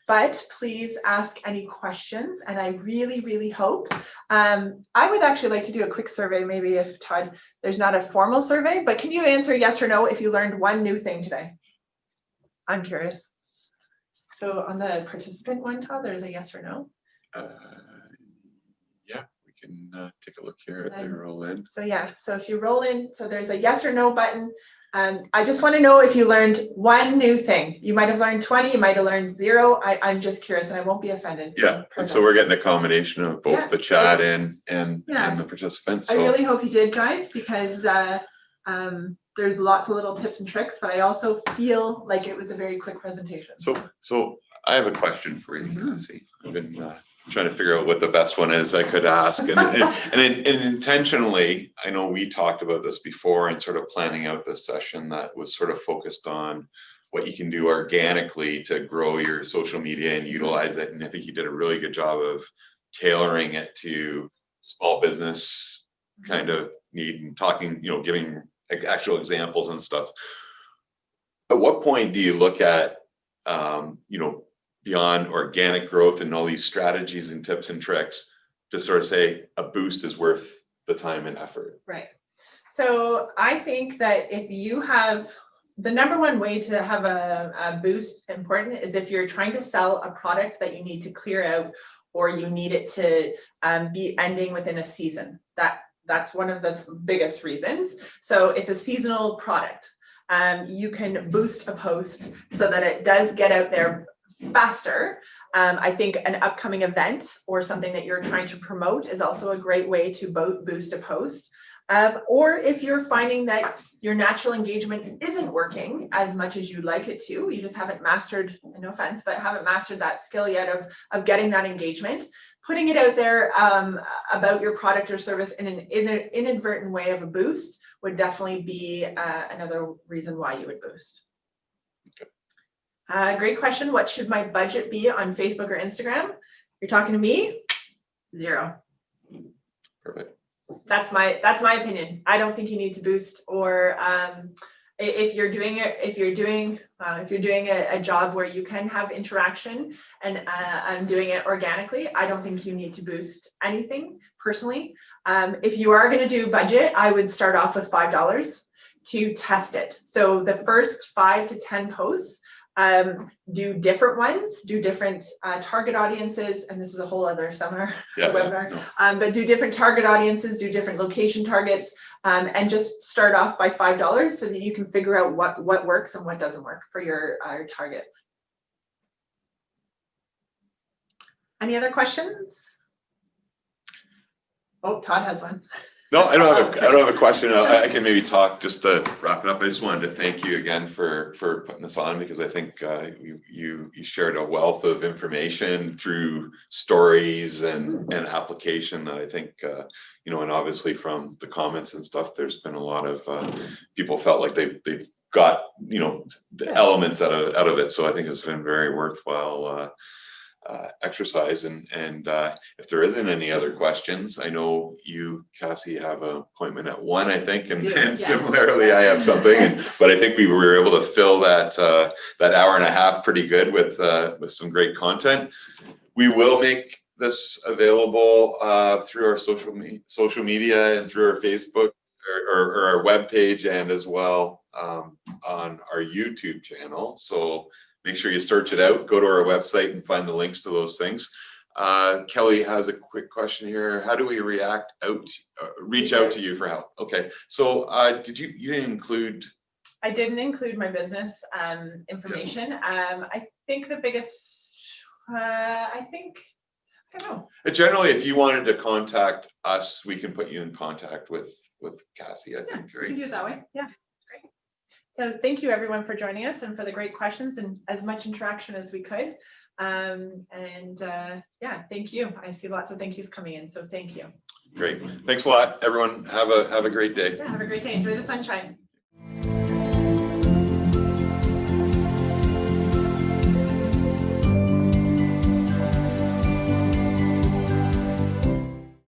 [SPEAKER 2] but please ask any questions. And I really, really hope, I would actually like to do a quick survey, maybe if Todd, there's not a formal survey, but can you answer yes or no if you learned one new thing today? I'm curious. So on the participant one, Todd, there's a yes or no.
[SPEAKER 3] Yeah, we can take a look here at the roll in.
[SPEAKER 2] So yeah, so if you roll in, so there's a yes or no button. I just want to know if you learned one new thing. You might have learned 20, you might have learned 0. I'm just curious and I won't be offended.
[SPEAKER 3] Yeah, and so we're getting a combination of both the chat and the participants.
[SPEAKER 2] I
[SPEAKER 3] So
[SPEAKER 2] really hope you did, guys, because there's lots of little tips and tricks, but I also feel like it was a very quick presentation.
[SPEAKER 3] So I have a question for you, Cassie. I've been trying to figure out what the best one is I could ask, and intentionally, I know we talked about this before and sort of planning out this session that was sort of focused on what you can do organically to grow your social media and utilize it. And I think you did a really good job of tailoring it to small business kind of need and talking, giving actual examples and stuff. At what point do you look at, beyond organic growth and all these strategies and tips and tricks to sort of say a boost is worth the time and effort?
[SPEAKER 2] Right. So I think that if you have the number one way to have a boost important is if you're trying to sell a product that you need to clear out or you need it to be ending within a season. That's one of the biggest reasons. So it's a seasonal product. You can boost a post so that it does get out there faster. I think an upcoming event or something that you're trying to promote is also a great way to boost a post. Or if you're finding that your natural engagement isn't working as much as you'd like it to, you just haven't mastered, no offense, but haven't mastered that skill yet of getting that engagement, putting it out there about your product or service in an inadvertent way of a boost would definitely be another reason why you would boost. Great question. What should my budget be on Facebook or Instagram? You're talking to me? 0.
[SPEAKER 3] Perfect.
[SPEAKER 2] That's my opinion. I don't think you need to boost, or if you're doing a job where you can have interaction and I'm doing it organically, I don't think you need to boost anything personally. If you are going to do budget, I would start off with $5 to test it. So the first 5 to 10 posts, do different ones, do different target audiences, and this is a whole other seminar, webinar, but do different target audiences, do different location targets, and just start off by $5 so that you can figure out what works and what doesn't work for your targets. Any other questions? Oh, Todd has one.
[SPEAKER 3] No, I don't have a question. I can maybe talk just to wrap it up. I just wanted to thank you again for putting this on, because I think you shared a wealth of information through stories and application that I think and obviously from the comments and stuff, there's been a lot of people felt like they've got the elements out of it. So I think it's been very worthwhile exercise, and if there isn't any other questions, I know you, Cassie, have an appointment at 1, I think, and similarly I have something, but I think we were able to fill that hour and a half pretty good with some great content. We will make this available through our social media and through our Facebook or our webpage, and as well on our YouTube channel. So make sure you search it out, go to our website and find the links to those things. Kelly has a quick question here. How do we reach out to you for help? Okay, so you didn't include?
[SPEAKER 2] I didn't include my business information. I think the biggest, I don't know.
[SPEAKER 1] Generally, if you wanted to contact us, we can put you in contact with Cassie, I think, right?
[SPEAKER 2] You can do it that way. Yeah, great. So thank you everyone for joining us and for the great questions and as much interaction as we could. Yeah, thank you. I see lots of thank yous coming in, so thank you.
[SPEAKER 3] Great. Thanks a lot, everyone. Have a great day.
[SPEAKER 2] Yeah, have a great day. Enjoy the sunshine.